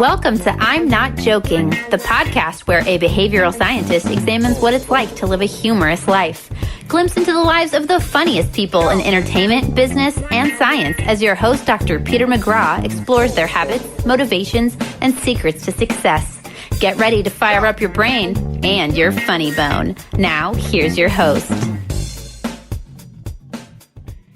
Welcome to I'm Not Joking, the podcast where a behavioral scientist examines what it's like to live a humorous life. Glimpse into the lives of the funniest people in entertainment, business, and science as your host, Dr. Peter McGraw, explores their habits, motivations, and secrets to success. Get ready to fire up your brain and your funny bone. Now, here's your host.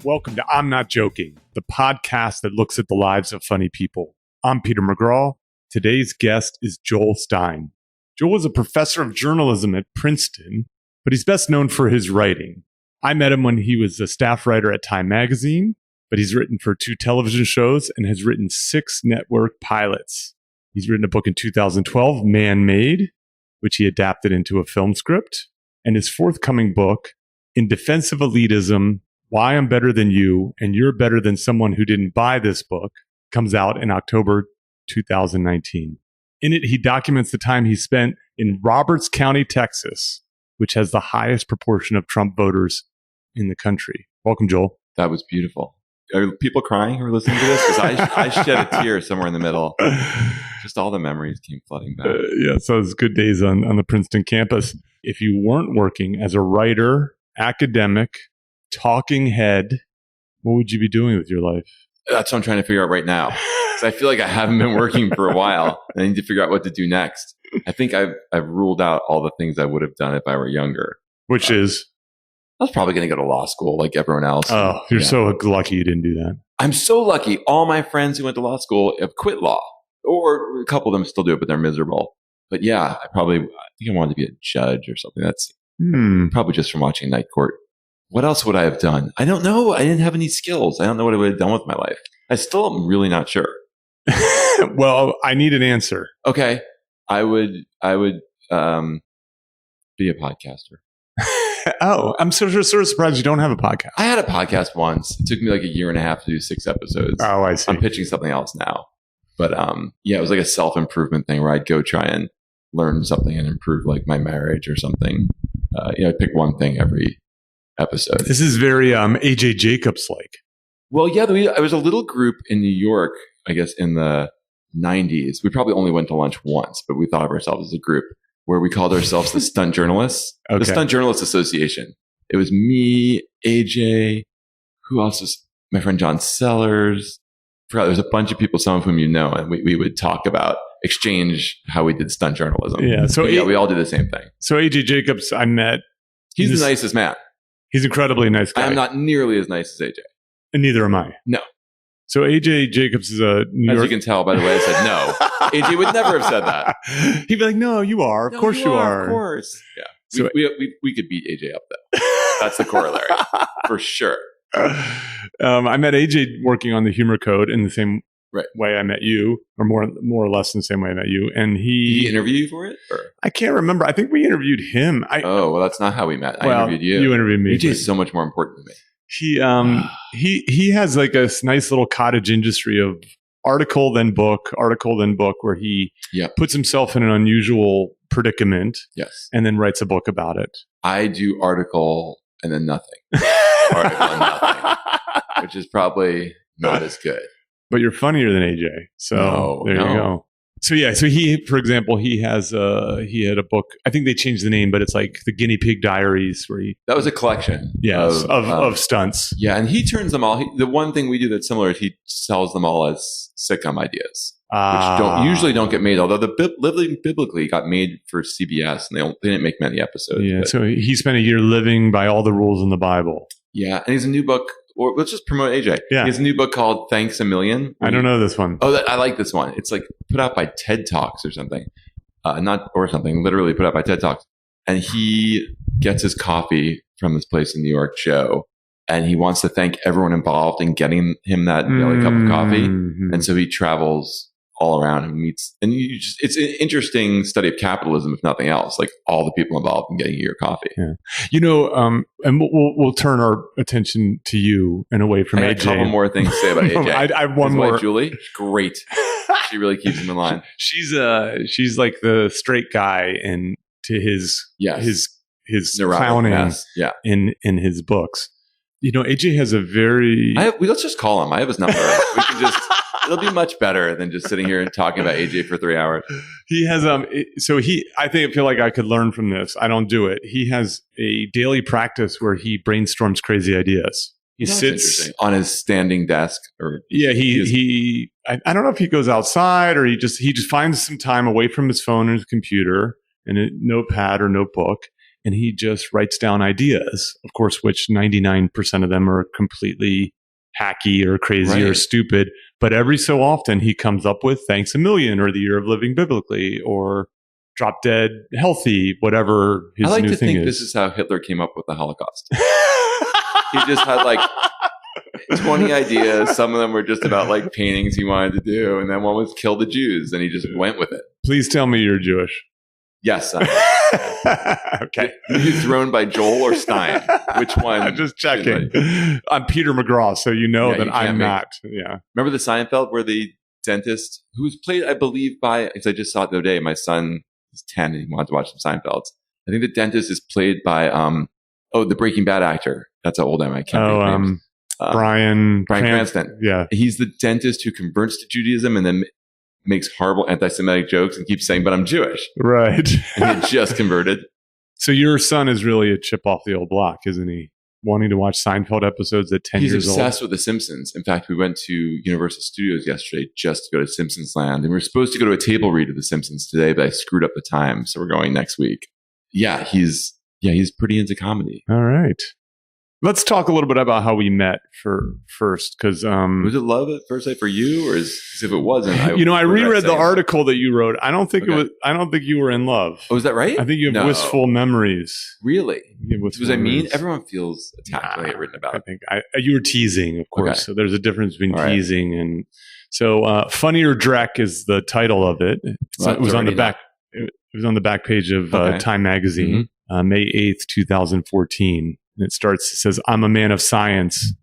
Welcome to I'm Not Joking, the podcast that looks at the lives of funny people. I'm Peter McGraw. Today's guest is Joel Stein. Joel is a professor of journalism at Princeton, but he's best known for his writing. I met him when he was a staff writer at Time magazine, but he's written for 2 television shows and has written 6 network pilots. He's written a book in 2012, Man Made, which he adapted into a film script, and his forthcoming book, In Defense of Elitism, Why I'm Better Than You and You're Better Than Someone Who Didn't Buy This Book, comes out in October 2019. In it, he documents the time he spent in Roberts County, Texas, which has the highest proportion of Trump voters in the country. Welcome, Joel. That was beautiful. Are people crying who are listening to this? Because I shed a tear somewhere in the middle. Just all the memories came flooding back. Yeah, so it's good days on the Princeton campus. If you weren't working as a writer, academic, talking head, what would you be doing with your life? That's what I'm trying to figure out right now. Because I feel like I haven't been working for a while, and I need to figure out what to do next. I think I've ruled out all the things I would have done if I were younger. Which is? I was probably going to go to law school like everyone else. Oh, you're so lucky you didn't do that. I'm so lucky. All my friends who went to law school have quit law. Or a couple of them still do it, but they're miserable. But yeah, I think I wanted to be a judge or something. That's probably just from watching Night Court. What else would I have done? I don't know. I didn't have any skills. I don't know what I would have done with my life. I still am really not sure. Well, I need an answer. Okay. I would be a podcaster. Oh, I'm sort of surprised you don't have a podcast. I had a podcast once. It took me like a year and a half to do 6 episodes. Oh, I see. I'm pitching something else now. But yeah, it was like a self-improvement thing where I'd go try and learn something and improve like my marriage or something. I'd pick one thing every episode. This is very AJ Jacobs like. Well, yeah, there was a little group in New York, I guess in the 90s. We probably only went to lunch once, but we thought of ourselves as a group where we called ourselves the Stunt Journalists. Okay. The Stunt Journalists Association. It was me, AJ, who else was my friend John Sellers. I forgot, there was a bunch of people, some of whom you know, and we would talk about, exchange how we did stunt journalism. Yeah, so we all did the same thing. So AJ Jacobs, I met. He's the nicest man. He's incredibly nice guy. I'm not nearly as nice as AJ. And neither am I. No. So AJ Jacobs is a New York. As you can tell by the way I said no. AJ would never have said that. He'd be like, no, you are. Of course you are. Of course. Yeah. So we could beat AJ up though. That's the corollary. For sure. I met AJ working on the humor code in the same way I met you, or more or less in the same way I met you. And Did he interview you for it? Or? I can't remember. I think we interviewed him. Well, that's not how we met. I interviewed you. You interviewed me. AJ is so much more important to me. He has like a nice little cottage industry of article then book, where he puts himself in an unusual predicament. Yes. And then writes a book about it. I do article and then nothing. Article and nothing. Which is probably not as good. But you're funnier than AJ. So there you go. So yeah, so he, for example, he had a book. I think they changed the name, but it's like the Guinea Pig Diaries, where that was a collection, of stunts. Yeah, and he turns them all. The one thing we do that's similar is he sells them all as sitcom ideas, which usually don't get made. Although the Living Biblically got made for CBS, and they didn't make many episodes. Yeah, so he spent a year living by all the rules in the Bible. Yeah, and he has a new book. Or let's just promote AJ. Yeah. He has a new book called Thanks a Million. I don't know this one. Oh, I like this one. It's like put out by TED Talks or something. Literally put out by TED Talks. And he gets his coffee from this place in New York, Joe. And he wants to thank everyone involved in getting him that daily cup of coffee. Mm-hmm. And so he travels all around and meets. And it's an interesting study of capitalism, if nothing else. Like all the people involved in getting you your coffee. Yeah. And we'll turn our attention to you and away from AJ. I have a couple more things to say about AJ. I have one more. Wife, Julie, great. She really keeps him in line. She's like the straight guy to his clowning in his books. AJ has a very. Let's just call him. I have his number. We can just. It'll be much better than just sitting here and talking about AJ for 3 hours. He has I feel like I could learn from this. I don't do it. He has a daily practice where he brainstorms crazy ideas. He sits on his standing desk, or I don't know if he goes outside or he just finds some time away from his phone or his computer and a notepad or notebook, and he just writes down ideas, of course, which 99% of them are completely hacky or crazy or stupid. But every so often he comes up with Thanks a Million or The Year of Living Biblically or Drop Dead Healthy, whatever his new thing is. I like to think this is how Hitler came up with the Holocaust. He just had like 20 ideas. Some of them were just about like paintings he wanted to do. And then one was kill the Jews. And he just went with it. Please tell me you're Jewish. Yes. Okay. You thrown by Joel or Stein? Which one? I'm just checking. I'm Peter McGraw, so you know that I'm not. Yeah. Remember the Seinfeld where the dentist, who was played, I believe, by, because I just saw it the other day, my son is 10 and he wanted to watch some Seinfelds. I think the dentist is played by, the Breaking Bad actor. That's how old I am. I can't think names. Bryan Cranston. Yeah. He's the dentist who converts to Judaism and then makes horrible anti-Semitic jokes and keeps saying, but I'm Jewish. Right. And he just converted. So your son is really a chip off the old block, isn't he? Wanting to watch Seinfeld episodes at 10 years old. He's obsessed with The Simpsons. In fact, we went to Universal Studios yesterday just to go to Simpsons Land. And we were supposed to go to a table read of The Simpsons today, but I screwed up the time. So we're going next week. Yeah, he's pretty into comedy. All right. Let's talk a little bit about how we met first, because was it love at first sight for you, or if it wasn't? I reread the article that you wrote. I don't think it was. I don't think you were in love. Oh, is that right? I think you have wistful memories. Really? Was I mean? Memories. Everyone feels attacked when I get written about. I think you were teasing, of course. Okay. So there's a difference between teasing and so. Funny or Dreck is the title of it. It was on the back. It was on the back page of Time magazine, May 8th, 2014. And it says, I'm a man of science,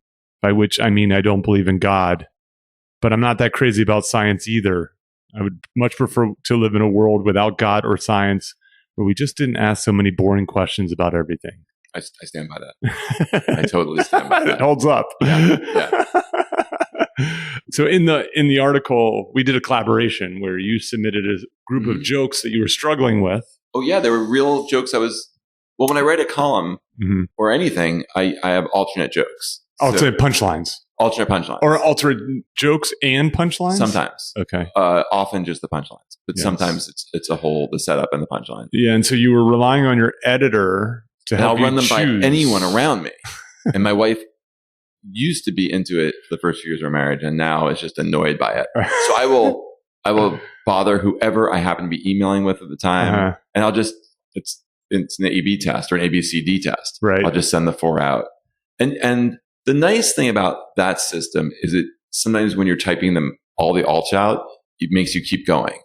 by which I mean I don't believe in God, but I'm not that crazy about science either. I would much prefer to live in a world without God or science, where we just didn't ask so many boring questions about everything. I stand by that. I totally stand by that. It holds up. Yeah. So in the article, we did a collaboration where you submitted a group of jokes that you were struggling with. Oh, yeah. There were real jokes when I write a column or anything, I have alternate jokes. Alternate punchlines. Alternate punchlines. Or alternate jokes and punchlines? Sometimes. Okay. Often just the punchlines. But sometimes it's the setup and the punchline. Yeah, and so you were relying on your editor to help you choose. I'll run them by anyone around me. And my wife used to be into it the first few years of our marriage, and now is just annoyed by it. So I will bother whoever I happen to be emailing with at the time, and I'll just it's an A/B test or an ABCD test. Right. I'll just send the 4 out. And the nice thing about that system is it sometimes when you're typing them all the alts out, it makes you keep going.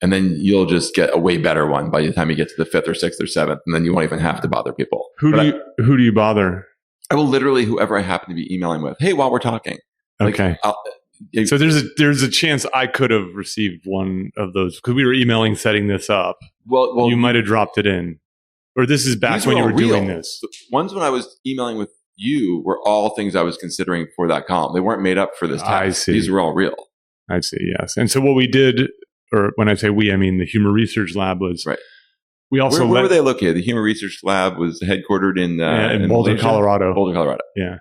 And then you'll just get a way better one by the time you get to the 5th or 6th or 7th, and then you won't even have to bother people. Who do you bother? I will literally whoever I happen to be emailing with. Hey, while we're talking. Okay. So there's a chance I could have received one of those because we were emailing setting this up. Well, you might have dropped it in, or this is back when you were doing this. The ones when I was emailing with you were all things I was considering for that column. They weren't made up for this test. I see. These were all real. I see. Yes. And so what we did, or when I say we, I mean the Humor Research Lab was right. We also where were they located? The Humor Research Lab was headquartered in Boulder, Colorado. Boulder, Colorado. Yeah.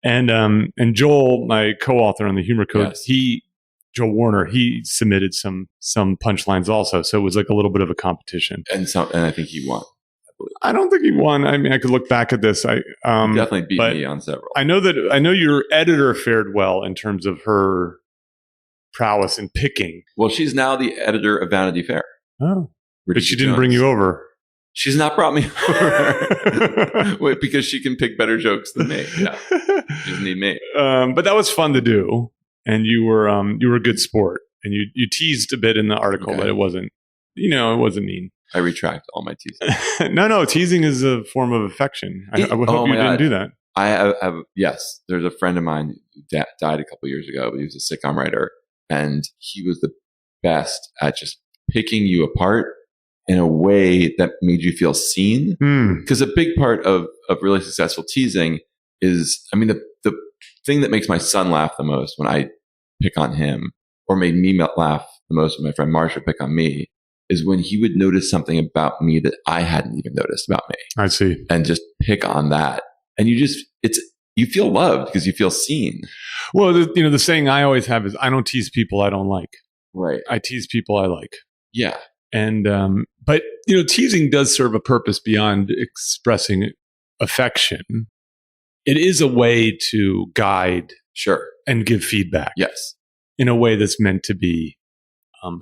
And Joel, my co-author on the Humor Code, Joel Warner, he submitted some punchlines also. So it was like a little bit of a competition. And I think he won. I don't think he won. I mean, I could look back at this. He definitely beat me on several. I know your editor fared well in terms of her prowess in picking. Well, she's now the editor of Vanity Fair. Oh. But she didn't bring you over. She's not brought me over. Wait, because she can pick better jokes than me. Yeah. She doesn't need me. But that was fun to do. And you were a good sport. And you teased a bit in the article that it wasn't mean. I retract all my teasing. No, teasing is a form of affection. I hope you didn't do that. I have, yes. There's a friend of mine who died a couple years ago, but he was a sitcom writer. And he was the best at just picking you apart in a way that made you feel seen. Because a big part of really successful teasing is, I mean, the thing that makes my son laugh the most when I pick on him or made me laugh the most when my friend Marsh would pick on me is when he would notice something about me that I hadn't even noticed about me. I see. And just pick on that. And you feel loved because you feel seen. Well, the saying I always have is I don't tease people I don't like. Right. I tease people I like. Yeah. And, but teasing does serve a purpose beyond expressing affection. It is a way to guide. Sure. And give feedback. Yes. In a way that's meant to be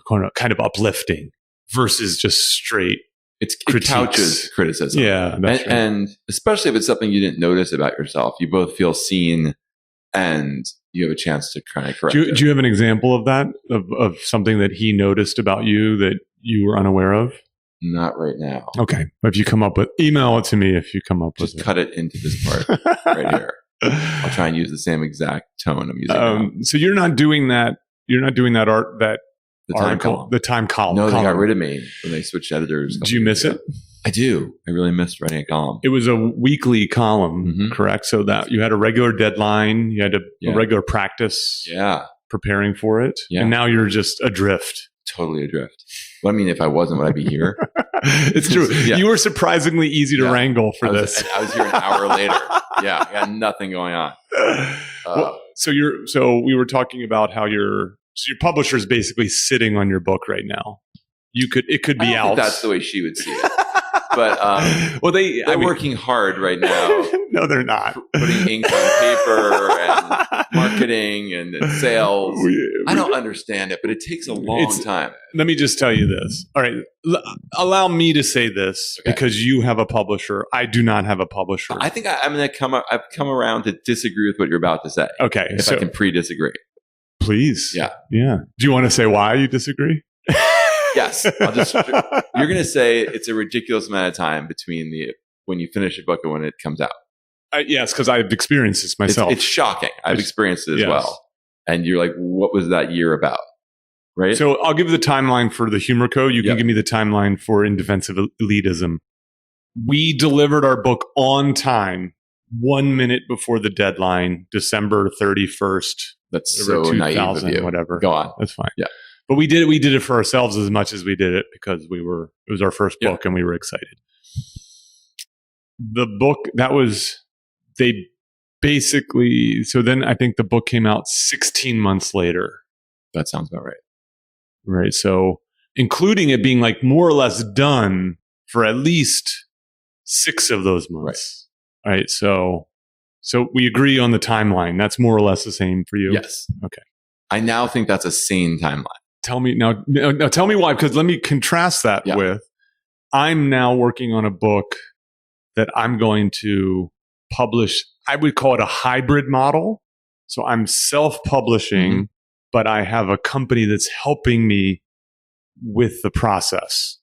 kind of uplifting versus just straight. It couches criticism. Yeah. And especially if it's something you didn't notice about yourself, you both feel seen and you have a chance to kind of correct it. Do you have an example of that? Of something that he noticed about you that you were unaware of? Not right now. Okay. If you come up with, email it to me if you come up with it. Just cut it into this part right here. I'll try and use the same exact tone I'm using now. So you're not doing that. You're not doing that the time column. The time column. No, they got rid of me when they switched editors. Do you miss it? I do. I really missed writing a column. It was a weekly column, correct? So that you had a regular deadline, you had a regular practice, preparing for it, and now you're just adrift. Totally adrift. Well, I mean, if I wasn't, would I be here? It's true. You were surprisingly easy to wrangle for this. I was here an hour later. Yeah, I got nothing going on. So we were talking about how your publisher is basically sitting on your book right now. It could be out. That's the way she would see it. But they're working hard right now. No, they're not. Putting ink on paper and marketing and sales. I don't understand it, but it takes a long time. Let me just tell you this. All right. Allow me to say this because you have a publisher. I do not have a publisher. I think I'm going to I've come around to disagree with what you're about to say. Okay. If I can pre-disagree. Please. Yeah. Yeah. Do you want to say why you disagree? Yes. You're going to say it's a ridiculous amount of time between when you finish a book and when it comes out. Yes, because I've experienced this myself. It's shocking. I've experienced it as well. And you're like, what was that year about? Right? So I'll give you the timeline for the humor code. You can give me the timeline for In Defense of Elitism. We delivered our book on time, 1 minute before the deadline, December 31st. That's so naive of you. Whatever. Go on. That's fine. Yeah. But we did it for ourselves as much as we did it because it was our first book and we were excited. The book so then I think the book came out 16 months later. That sounds about right. Right. So including it being like more or less done for at least 6 of those months. Right. So we agree on the timeline. That's more or less the same for you. Yes. Okay. I now think that's a sane timeline. Tell me why, because let me contrast that with I'm now working on a book that I'm going to publish. I would call it a hybrid model. So I'm self-publishing, but I have a company that's helping me with the process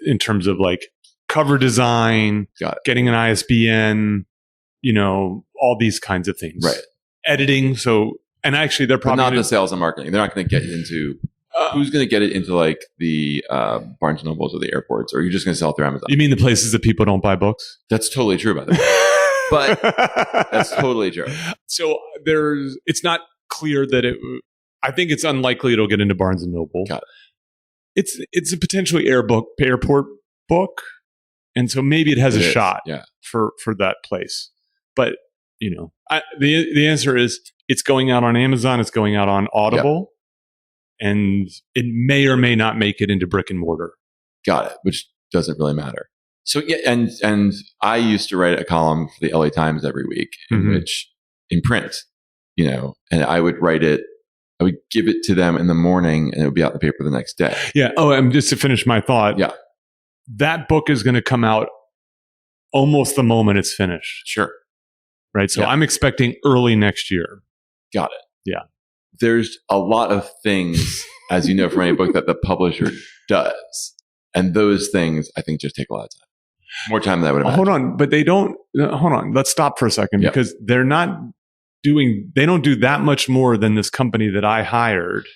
in terms of like cover design, getting an ISBN, all these kinds of things. Right. Editing. So, and actually they're probably not the sales and marketing. They're not going to get into who's going to get it into like the Barnes and Nobles or the airports, or you're just going to sell it through Amazon. You mean the places that people don't buy books? That's totally true about that. But that's totally true. So it's not clear that I think it's unlikely it'll get into Barnes and Noble. Got it. It's a potentially airport book. And so maybe it has a shot for that place. But, the answer is it's going out on Amazon. It's going out on Audible. And it may or may not make it into brick and mortar. Got it. Which doesn't really matter. So, and I used to write a column for the LA Times every week in print, and I would write it. I would give it to them in the morning and it would be out in the paper the next day. Yeah. Oh, and just to finish my thought. Yeah. That book is going to come out almost the moment it's finished. Sure. Right. So I'm expecting early next year. Got it. Yeah. There's a lot of things, as you know, from any book that the publisher does. And those things, I think, just take a lot of time. More time than I would imagine. Hold on. But they don't, hold on. Let's stop for a second because they don't do that much more than this company that I hired.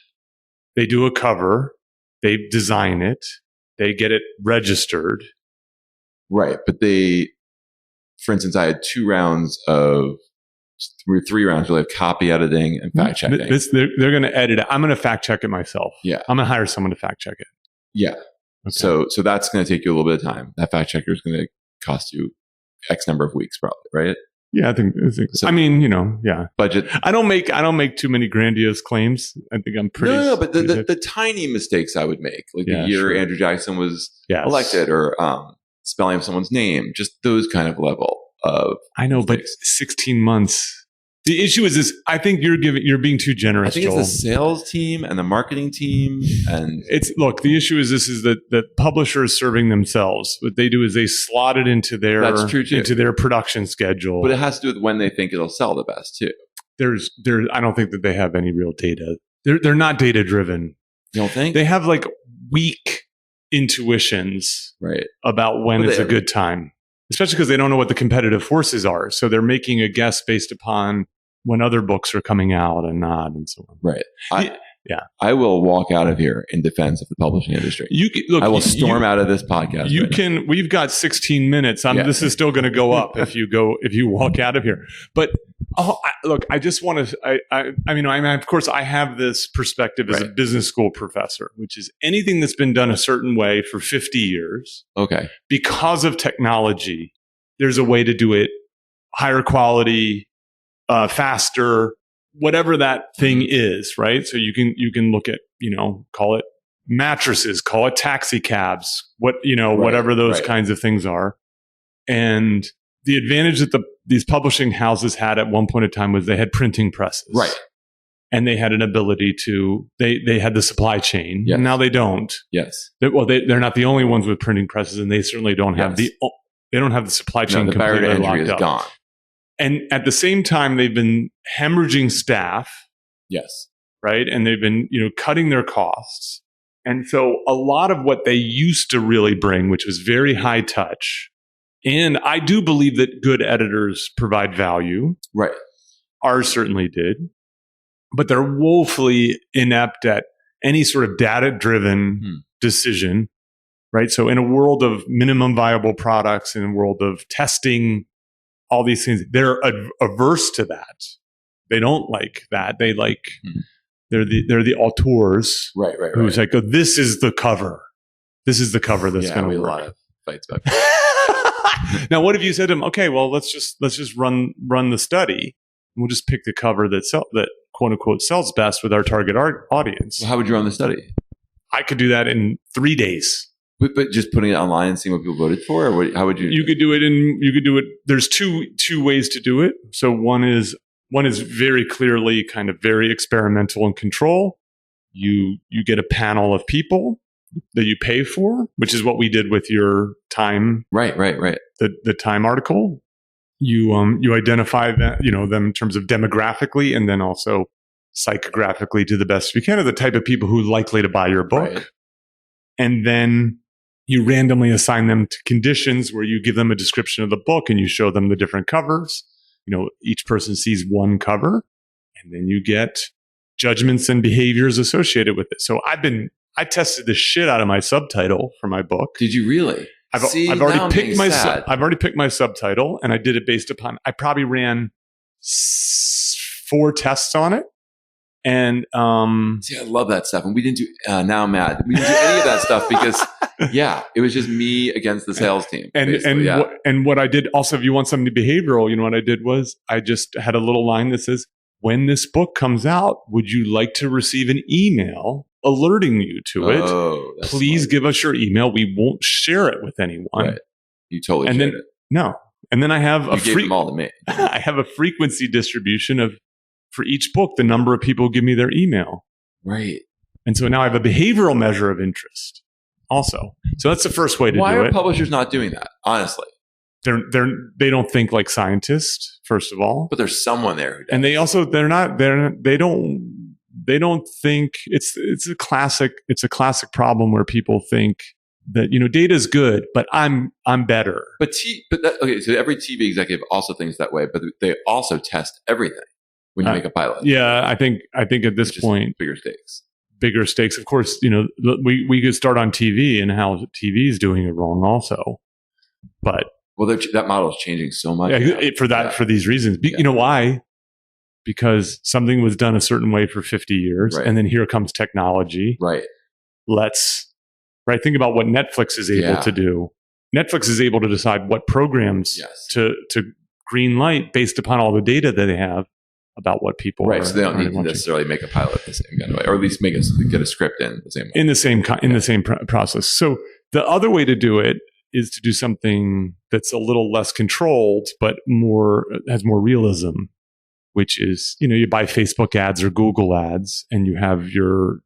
They do a cover. They design it. They get it registered. Right. But for instance, I had 2 rounds of three rounds. We'll have copy editing and fact checking. They're going to edit it. I'm going to fact check it myself. Yeah. I'm going to hire someone to fact check it. Yeah. Okay. So that's going to take you a little bit of time. That fact checker is going to cost you X number of weeks, probably, right? Yeah, I think so. I mean, yeah. Budget. I don't make too many grandiose claims. I think I'm pretty. No, but the tiny mistakes I would make, like the year Andrew Jackson was elected, or spelling of someone's name, just those kind of level of. I know, mistakes. But 16 months. The issue is this. I think you're being too generous. I think Joel. It's the sales team and the marketing team, and the issue is this: is that the publisher is serving themselves. What they do is they slot it into their production schedule. But it has to do with when they think it'll sell the best too. I don't think that they have any real data. They're not data driven. You don't think? They have like weak intuitions about when it's a good time, especially because they don't know what the competitive forces are. So they're making a guess based upon when other books are coming out and not, and so on. Right. I will walk out of here in defense of the publishing industry. I will storm out of this podcast. We've got 16 minutes. This is still going to go up if you walk out of here. But I just want to. Of course, I have this perspective as a business school professor, which is anything that's been done a certain way for 50 years. Okay. Because of technology, there's a way to do it higher quality, faster, whatever that thing is, right? So you can look at, call it mattresses, call it taxi cabs, whatever those kinds of things are. And the advantage that these publishing houses had at one point in time was they had printing presses. Right. And they had an ability they had the supply chain. Yes. And now they don't. Yes. They're not the only ones with printing presses, and they certainly don't have they don't have the supply chain the barrier to entry locked is up. Gone. And at the same time, they've been hemorrhaging staff. Yes. Right. And they've been, cutting their costs. And so a lot of what they used to really bring, which was very high touch, and I do believe that good editors provide value. Right. Ours certainly did. But they're woefully inept at any sort of data-driven decision. Right. So in a world of minimum viable products, in a world of testing, all these things, they're averse to that. They don't like that. They like they're the auteurs, right. Who's like, this is the cover. This is the cover that's going to work. A lot of fights about that. Now, what if you said to them, okay, well, let's just run the study. And we'll just pick the cover that quote unquote sells best with our target audience. Well, how would you run the study? I could do that in 3 days. But just putting it online and seeing what people voted for, or how would you? You could do it. There's two ways to do it. So one is very clearly kind of very experimental and control. You get a panel of people that you pay for, which is what we did with your Time. Right. The Time article. You identify that them in terms of demographically, and then also psychographically to the best you can, of the type of people who are likely to buy your book, and then you randomly assign them to conditions where you give them a description of the book and you show them the different covers. Each person sees one cover, and then you get judgments and behaviors associated with it. So I tested the shit out of my subtitle for my book. Did you really? I've already picked my subtitle, and I did it based upon, I probably ran 4 tests on it. And I love that stuff. And we didn't do now I'm mad. We didn't do any of that stuff because it was just me against the sales team. And what I did also, if you want something behavioral, what I did was I just had a little line that says, when this book comes out, would you like to receive an email alerting you to it? Please give us your email. We won't share it with anyone. Right. You totally shared it. No. And then I have gave them all to me. I have a frequency distribution of, for each book, the number of people give me their email. Right. And so now I have a behavioral measure of interest also. So that's the first way to do it. Why are publishers not doing that? Honestly. They don't think like scientists, first of all. But there's someone there who does. And they also they don't think it's a classic problem where people think that data is good, but I'm better. So every TV executive also thinks that way, but they also test everything when you make a pilot. Yeah, I think at this point, bigger stakes. Of course, we could start on TV and how TV is doing it wrong also, but that model is changing so much for these reasons. You know why? because something was done a certain way for 50 years. Right. And then here comes technology. Right. Think about what Netflix is able to do. Netflix is able to decide what programs to green light based upon all the data that they have about what people right. So they don't need to necessarily make a pilot the same kind of way, or at least get a script in the same way. In the same process. So the other way to do it is to do something that's a little less controlled, but has more realism, which is, you buy Facebook ads or Google ads, and you have your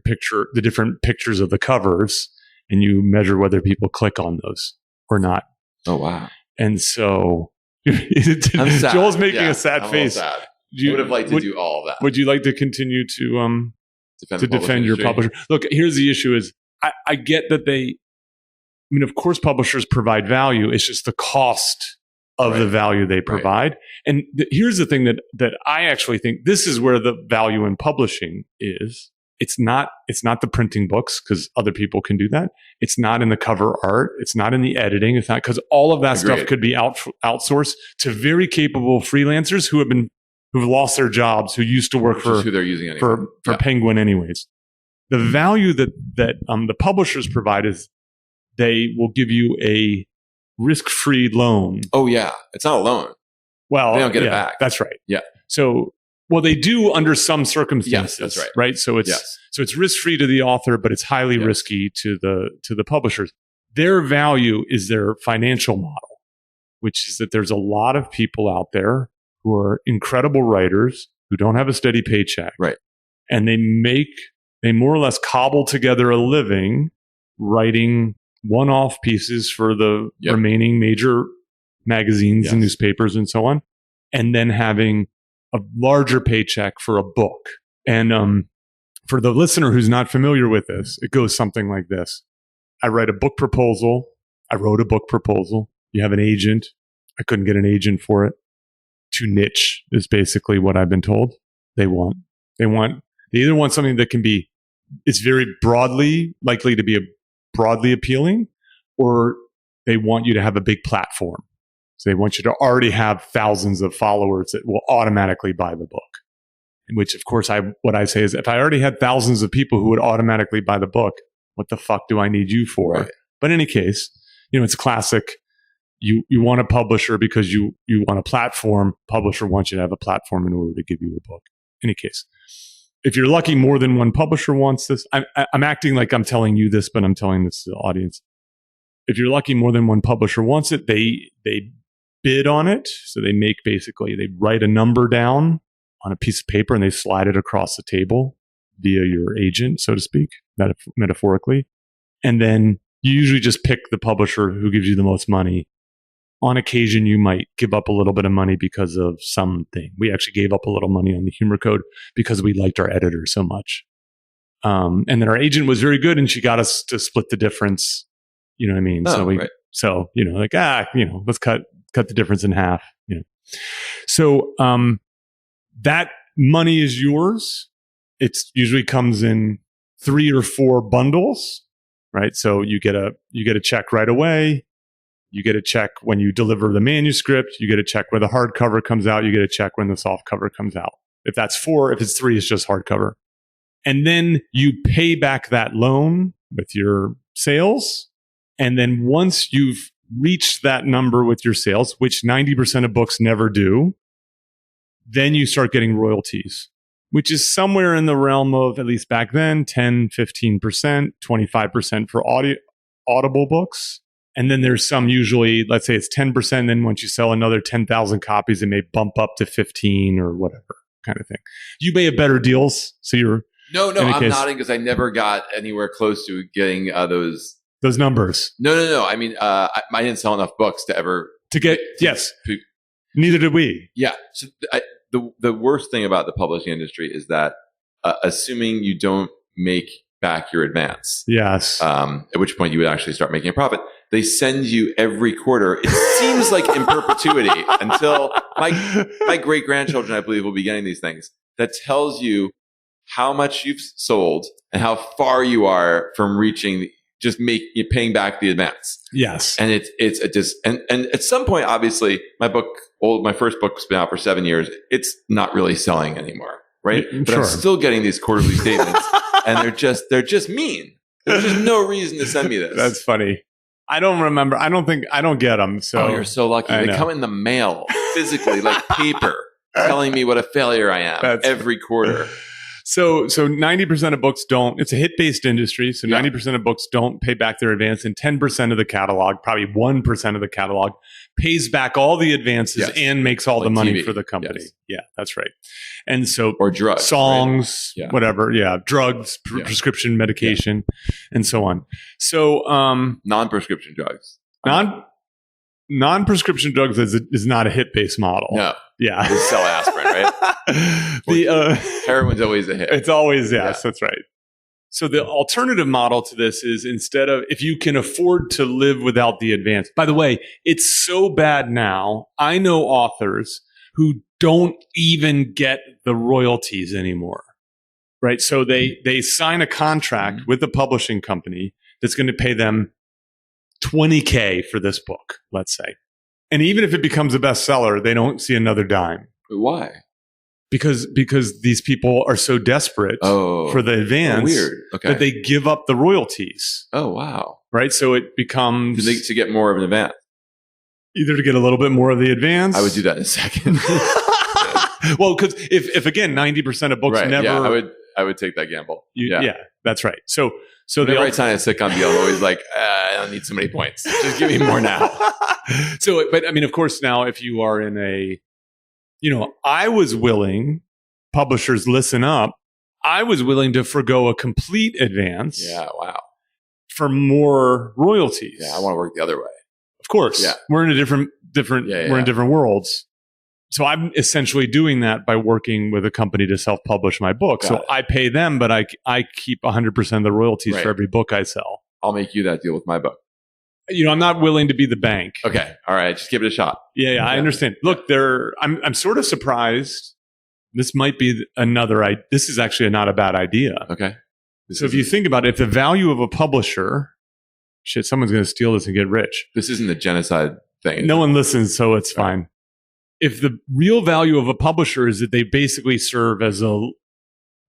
picture, the different pictures of the covers, and you measure whether people click on those or not. Oh, wow. And so I'm sad. Joel's making a sad face. Sad. I would have liked to do all of that. Would you like to continue to defend your publisher? Look, here's the issue is I get that of course publishers provide value. It's just the cost of the value they provide. Right. And here's the thing that I actually think this is where the value in publishing is. It's not the printing books, because other people can do that. It's not in the cover art. It's not in the editing. It's not, because all of that stuff could be outsourced to very capable freelancers who've lost their jobs, who used to work for who they're using anyway. for Penguin anyways. The value that the publishers provide is they will give you a risk-free loan. Oh yeah, it's not a loan. Well, they don't get it back. That's right. Yeah. So, they do under some circumstances. Yes, that's right. Right. So it's risk-free to the author, but it's highly risky to the publishers. Their value is their financial model, which is that there's a lot of people out there who are incredible writers who don't have a steady paycheck. Right. And they more or less cobble together a living writing one-off pieces for the remaining major magazines and newspapers and so on, and then having a larger paycheck for a book. And for the listener who's not familiar with this, it goes something like this. I write a book proposal. I wrote a book proposal. You have an agent. I couldn't get an agent for it. Too niche is basically what I've been told. They either want something that it's very likely to be broadly appealing, or they want you to have a big platform. So they want you to already have thousands of followers that will automatically buy the book. In which, of course, what I say is, if I already had thousands of people who would automatically buy the book, what the fuck do I need you for? Right. But in any case, it's classic. You want a publisher because you want a platform. Publisher wants you to have a platform in order to give you a book. In any case, if you're lucky, more than one publisher wants this. I'm acting like I'm telling you this, but I'm telling this to the audience. If you're lucky, more than one publisher wants it. They bid on it. So they write a number down on a piece of paper and they slide it across the table via your agent, so to speak, metaphorically. And then you usually just pick the publisher who gives you the most money. On occasion, you might give up a little bit of money because of something. We actually gave up a little money on the humor code because we liked our editor so much. And then our agent was very good and she got us to split the difference. You know what I mean? Let's cut the difference in half. So that money is yours. It usually comes in 3 or 4 bundles, right? So you get a check right away. You get a check when you deliver the manuscript. You get a check when the hardcover comes out. You get a check when the soft cover comes out. If that's 4, if it's 3, it's just hardcover. And then you pay back that loan with your sales. And then once you've reached that number with your sales, which 90% of books never do, then you start getting royalties, which is somewhere in the realm of, at least back then, 10, 15%, 25% for audible books. And then there's some, usually, let's say it's 10%. Then once you sell another 10,000 copies, it may bump up to 15 or whatever kind of thing. You may have better deals. So you're... No, I'm nodding because I never got anywhere close to getting those numbers. No. I mean, I didn't sell enough books to ever... Yes. Neither did we. Yeah. So the worst thing about the publishing industry is that assuming you don't make back your advance. Yes. At which point you would actually start making a profit. They send you every quarter. It seems like in perpetuity until my great grandchildren, I believe, will be getting these things that tells you how much you've sold and how far you are from reaching just paying back the advance. Yes. And and at some point, obviously, my first book's been out for 7 years. It's not really selling anymore, right? But Sure. I'm still getting these quarterly statements, and they're just mean. There's just no reason to send me this. That's funny. I don't remember. I don't get them. So you're so lucky. They come in the mail physically, like paper, telling me what a failure I am every quarter. So 90% of books don't. It's a hit-based industry, so 90% of books don't pay back their advance, and 10% of the catalog, probably 1% of the catalog, pays back all the advances and makes all the money for the company. Yes. Yeah, that's right. And so, or drugs, songs, whatever, drugs, prescription medication, and so on. So non-prescription drugs, non-prescription drugs is not a hit-based model. No. Yeah. They sell aspirin, right? Heroin's always a hit. It's always, yes, that's right. So the alternative model to this is instead of, if you can afford to live without the advance. By the way, it's so bad now. I know authors who don't even get the royalties anymore, right? So they sign a contract with the publishing company that's going to pay them $20,000 for this book, let's say. And even if it becomes a bestseller, they don't see another dime. But why? Because these people are so desperate for the advance that they give up the royalties. Oh, wow. Right? So it becomes... to get more of an advance. Either to get a little bit more of the advance. I would do that in a second. Well, because if again, 90% of books never... Yeah, I would take that gamble. Yeah, that's right. So whenever I sign a sitcom deal, I'm always like, I don't need so many points. Just give me more now. But I mean, of course, now if you are in a... I was willing, publishers listen up, I was willing to forgo a complete advance. Yeah, wow. For more royalties. Yeah, I want to work the other way. Of course. Yeah. We're in a different we're in different worlds. So I'm essentially doing that by working with a company to self-publish my book. So I pay them, but I keep 100% of the royalties for every book I sell. I'll make you that deal with my book. I'm not willing to be the bank. Okay. All right. Just give it a shot. Yeah. I understand. Look, I'm sort of surprised. This might be this is actually not a bad idea. Okay. So if you think about it, if the value of a publisher, someone's going to steal this and get rich. This isn't a genocide thing. No one listens, so it's fine. If the real value of a publisher is that they basically serve as a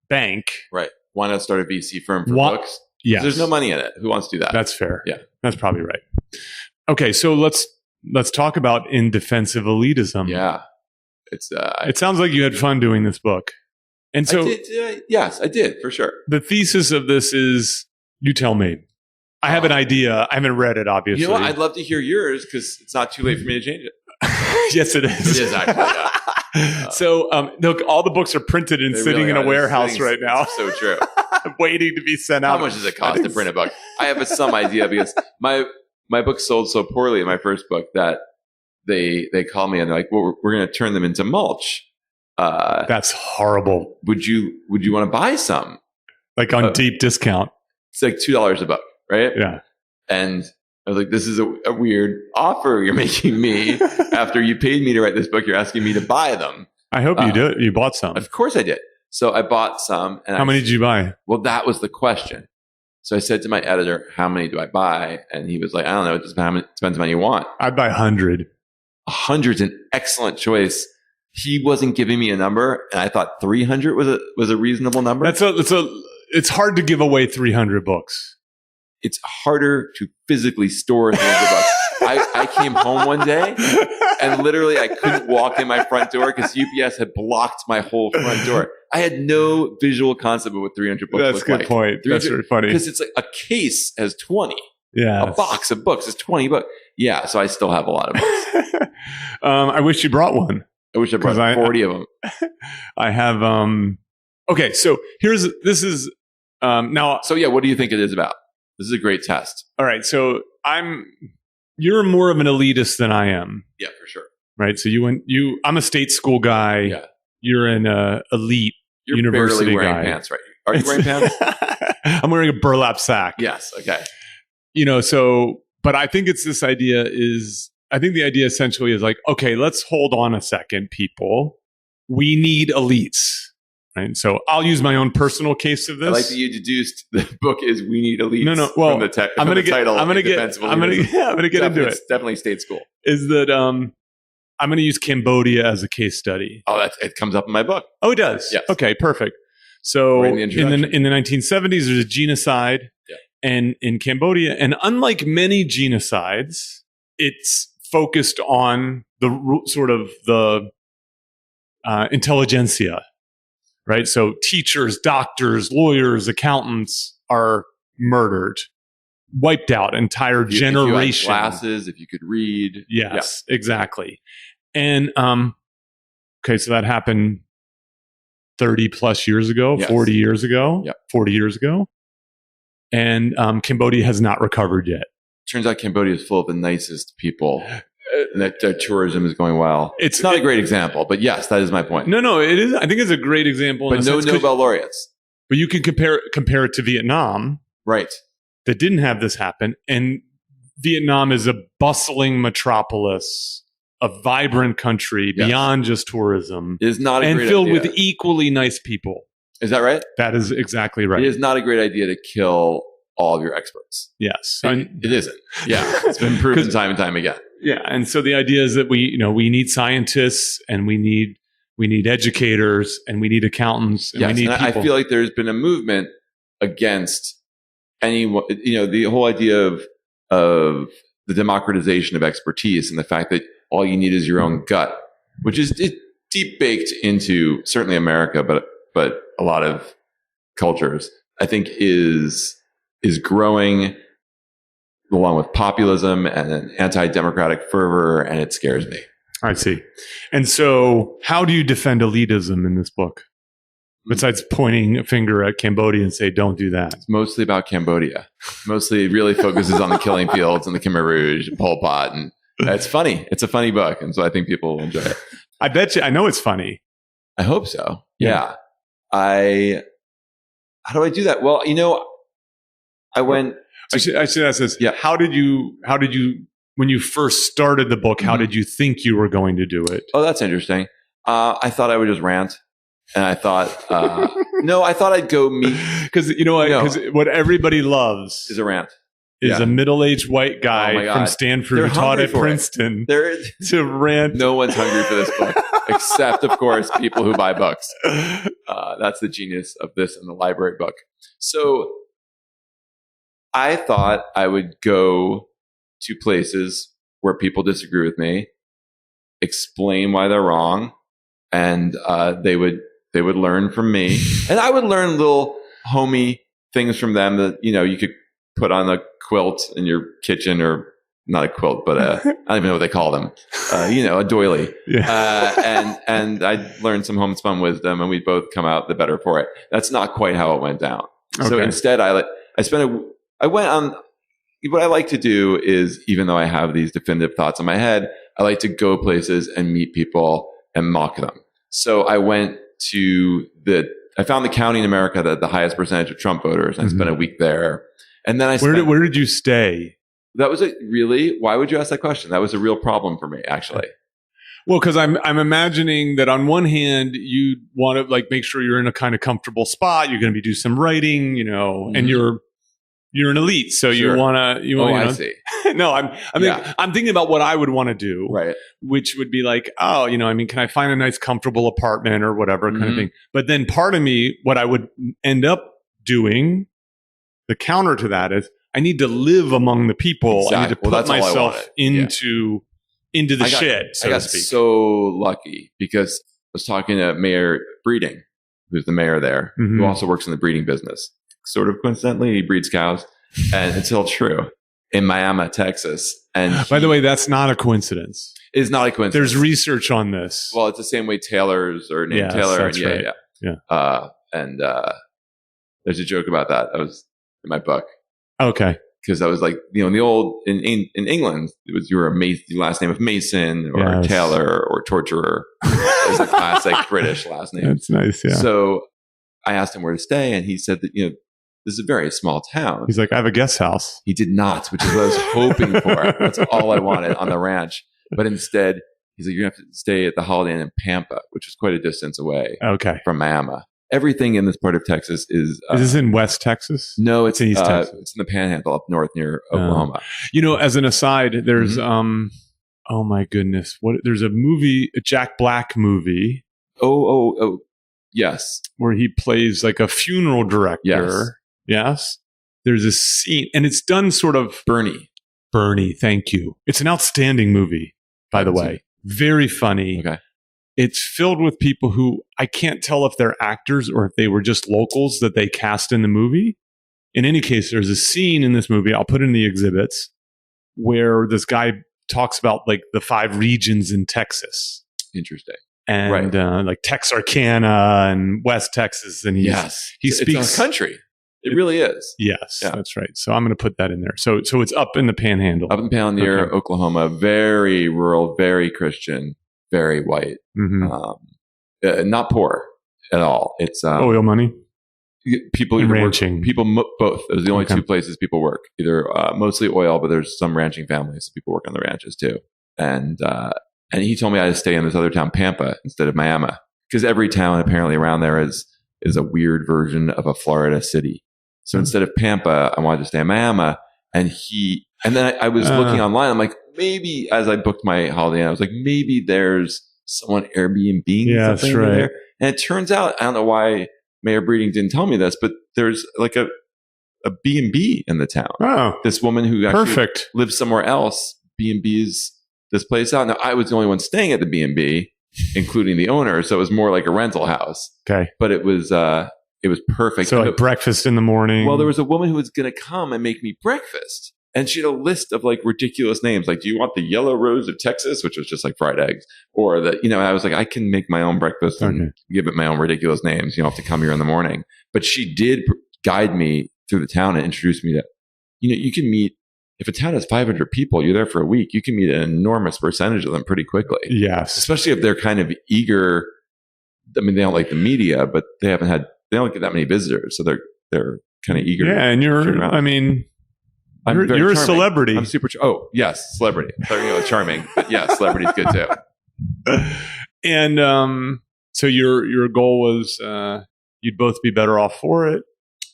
bank. Right. Why not start a VC firm for books? Yes. There's no money in it. Who wants to do that? That's fair. Yeah. That's probably right. Okay, so let's talk about in defensive elitism. Yeah. It sounds like you had fun doing this book. And so yes, I did, for sure. The thesis of this is, you tell me. I have an idea. I haven't read it, obviously. You know what? I'd love to hear yours because it's not too late for me to change it. Yes, it is. It is actually, yeah. So, look, all the books are printed and sitting in a warehouse right now. So true. Waiting to be sent out. How much does it cost to print a book? I have some idea because my book sold so poorly in my first book that they called me and they're like, well, we're going to turn them into mulch. That's horrible. Would you want to buy some? Like on deep discount. It's like $2 a book, right? Yeah. And I was like, this is a weird offer you're making me. After you paid me to write this book, you're asking me to buy them. I hope you did. You bought some. Of course I did. So I bought some. And how many did you buy? Well, that was the question. So I said to my editor, how many do I buy? And he was like, I don't know. It depends how many you want. I'd buy 100. 100's an excellent choice. He wasn't giving me a number. And I thought 300 was a reasonable number. It's hard to give away 300 books. It's harder to physically store 300 books. I came home one day and literally I couldn't walk in my front door because UPS had blocked my whole front door. I had no visual concept of what 300 books That's a good point. That's very funny. Because it's like a case has 20. Yeah. A box of books is 20 books. Yeah. So I still have a lot of books. I wish you brought one. I wish I brought 40 of them. I have, okay. So this is now. So yeah, what do you think it is about? This is a great test. All right. So you're more of an elitist than I am. Yeah, for sure. Right. So I'm a state school guy. Yeah. You're an elite university barely wearing guy. Pants, right? Are you wearing pants? I'm wearing a burlap sack. Yes. Okay. But I think it's this idea the idea essentially is like, okay, let's hold on a second, people. We need elites. Right. So I'll use my own personal case of this. I like that you deduced the book is "We Need Elites." No. Well, from the title. I'm gonna get into it. It's definitely state school. Is that I'm going to use Cambodia as a case study. Oh, it comes up in my book. Oh, it does. Yes. Okay, perfect. So Right in the 1970s, there's a genocide, and in Cambodia, and unlike many genocides, it's focused on the sort of the intelligentsia, right? So teachers, doctors, lawyers, accountants are murdered, wiped out, entire generation. If you had glasses, if you could read. Yes, exactly. And okay, so that happened 30 plus years ago, 40 years ago, 40 years ago. And Cambodia has not recovered yet. Turns out Cambodia is full of the nicest people. And that tourism is going well. It's not a great example, but yes, that is my point. No, it is. I think it's a great example. But no Nobel laureates. But you can compare it to Vietnam. Right. That didn't have this happen. And Vietnam is a bustling metropolis, a vibrant country beyond just tourism. It is not a great filled idea. with equally nice people. Is that right? That is exactly right. It is not a great idea to kill all of your experts. Yes. It isn't. Yeah. It's been proven time and time again. Yeah. And so the idea is that we need scientists, and we need educators, and we need accountants, and we need people. I feel like there's been a movement against anyone, the whole idea of the democratization of expertise, and the fact that all you need is your own gut, which is deep baked into certainly America, but a lot of cultures, I think is growing along with populism and an anti-democratic fervor, and it scares me. I see. And so how do you defend elitism in this book? Besides pointing a finger at Cambodia and say, don't do that. It's mostly about Cambodia. Mostly it really focuses on the killing fields and the Khmer Rouge and Pol Pot. And it's funny. It's a funny book. And so I think people will enjoy it. I bet you, I know it's funny. I hope so. Yeah. How do I do that? Well, I went. I should ask this. Yeah. How did you, when you first started the book, how did you think you were going to do it? Oh, that's interesting. I thought I would just rant. And I thought, no, I thought I'd go meet. Because, what everybody loves is a rant. Is a middle-aged white guy from Stanford who taught at Princeton to rant. No one's hungry for this book, except, of course, people who buy books. That's the genius of this and the library book. So I thought I would go to places where people disagree with me, explain why they're wrong, and they would learn from me, and I would learn little homey things from them that you could put on a quilt in your kitchen, or not a quilt, but I don't even know what they call them, a doily. Yeah. And I'd learn some homespun wisdom, and we'd both come out the better for it. That's not quite how it went down. Okay. So instead, I went on. What I like to do is, even though I have these definitive thoughts in my head, I like to go places and meet people and mock them. So I went to I found the county in America that had the highest percentage of Trump voters. And I spent a week there. And then where did you stay? That was why would you ask that question? That was a real problem for me, actually. Well, because I'm imagining that on one hand, you want to make sure you're in a kind of comfortable spot. You're going to do some writing, and you're an elite, so sure. you want to. I see. No, I'm thinking about what I would want to do, right? Which would be can I find a nice, comfortable apartment or whatever kind of thing? But then part of me, what I would end up doing, the counter to that is, I need to live among the people. Exactly. I need to put myself into the shit. So I got so lucky because I was talking to Mayor Breeding, who's the mayor there, who also works in the breeding business. Sort of coincidentally, he breeds cows, and it's all true, in Miami, Texas. And by the way, that's not a coincidence. It's not a coincidence. There's research on this. Well, it's the same way Taylors are named Taylor. That's right. Yeah. And there's a joke about that. That was in my book. Okay. Because I was like, in the old in England, it was your last name of Mason or Taylor or torturer. It was a classic British last name. That's nice. Yeah. So I asked him where to stay, and he said that this is a very small town. He's like, I have a guest house. He did not, which is what I was hoping for. That's all I wanted on the ranch. But instead, he's like, you have to stay at the Holiday Inn in Pampa, which is quite a distance away from Miami. everything in this part of Texas is. Is this in West Texas? No, it's in East Texas. It's in the Panhandle up north near Oklahoma. As an aside, there's oh my goodness, there's a movie, a Jack Black movie. Oh, yes, where he plays like a funeral director. Yes. There's a scene, and it's done sort of Bernie, thank you. It's an outstanding movie, by the way. Very funny. Okay. It's filled with people who I can't tell if they're actors or if they were just locals that they cast in the movie. In any case, there's a scene in this movie, I'll put in the exhibits, where this guy talks about like the 5 regions in Texas. Interesting. And like Texarkana and West Texas. And he speaks it's a country. It really is. Yes, that's right. So I'm going to put that in there. So it's up in the Panhandle. Up in the Panhandle near Oklahoma. Very rural, very Christian, very white. Mm-hmm. Not poor at all. It's oil money. People and ranching. Both. Those are the only 2 places people work. Either mostly oil, but there's some ranching families. So people work on the ranches too. And he told me I had to stay in this other town, Pampa, instead of Miami, because every town apparently around there is a weird version of a Florida city. So instead of Pampa, I wanted to stay in Miami. And then I was looking online. I'm like, maybe as I booked my holiday, I was like, maybe there's someone Airbnb-ing something over there. And it turns out, I don't know why Mayor Breeding didn't tell me this, but there's like a B&B in the town. Oh, this woman who actually lives somewhere else, B&B's this place out. Now, I was the only one staying at the B&B, including the owner. So it was more like a rental house. Okay. But it was perfect. So like breakfast in the morning. Well, there was a woman who was going to come and make me breakfast. And she had a list of like ridiculous names. Like, do you want the yellow rose of Texas, which was just like fried eggs? Or and I was like, I can make my own breakfast and give it my own ridiculous names. You don't have to come here in the morning. But she did guide me through the town and introduce me to, you can meet, if a town has 500 people, you're there for a week, you can meet an enormous percentage of them pretty quickly. Yes. Especially if they're kind of eager. I mean, they don't like the media, but they don't get that many visitors. So they're kind of eager. Yeah. And you're a celebrity. I'm super. Yes, celebrity. I thought you were charming, but yeah, celebrity's good too. And so your goal was you'd both be better off for it,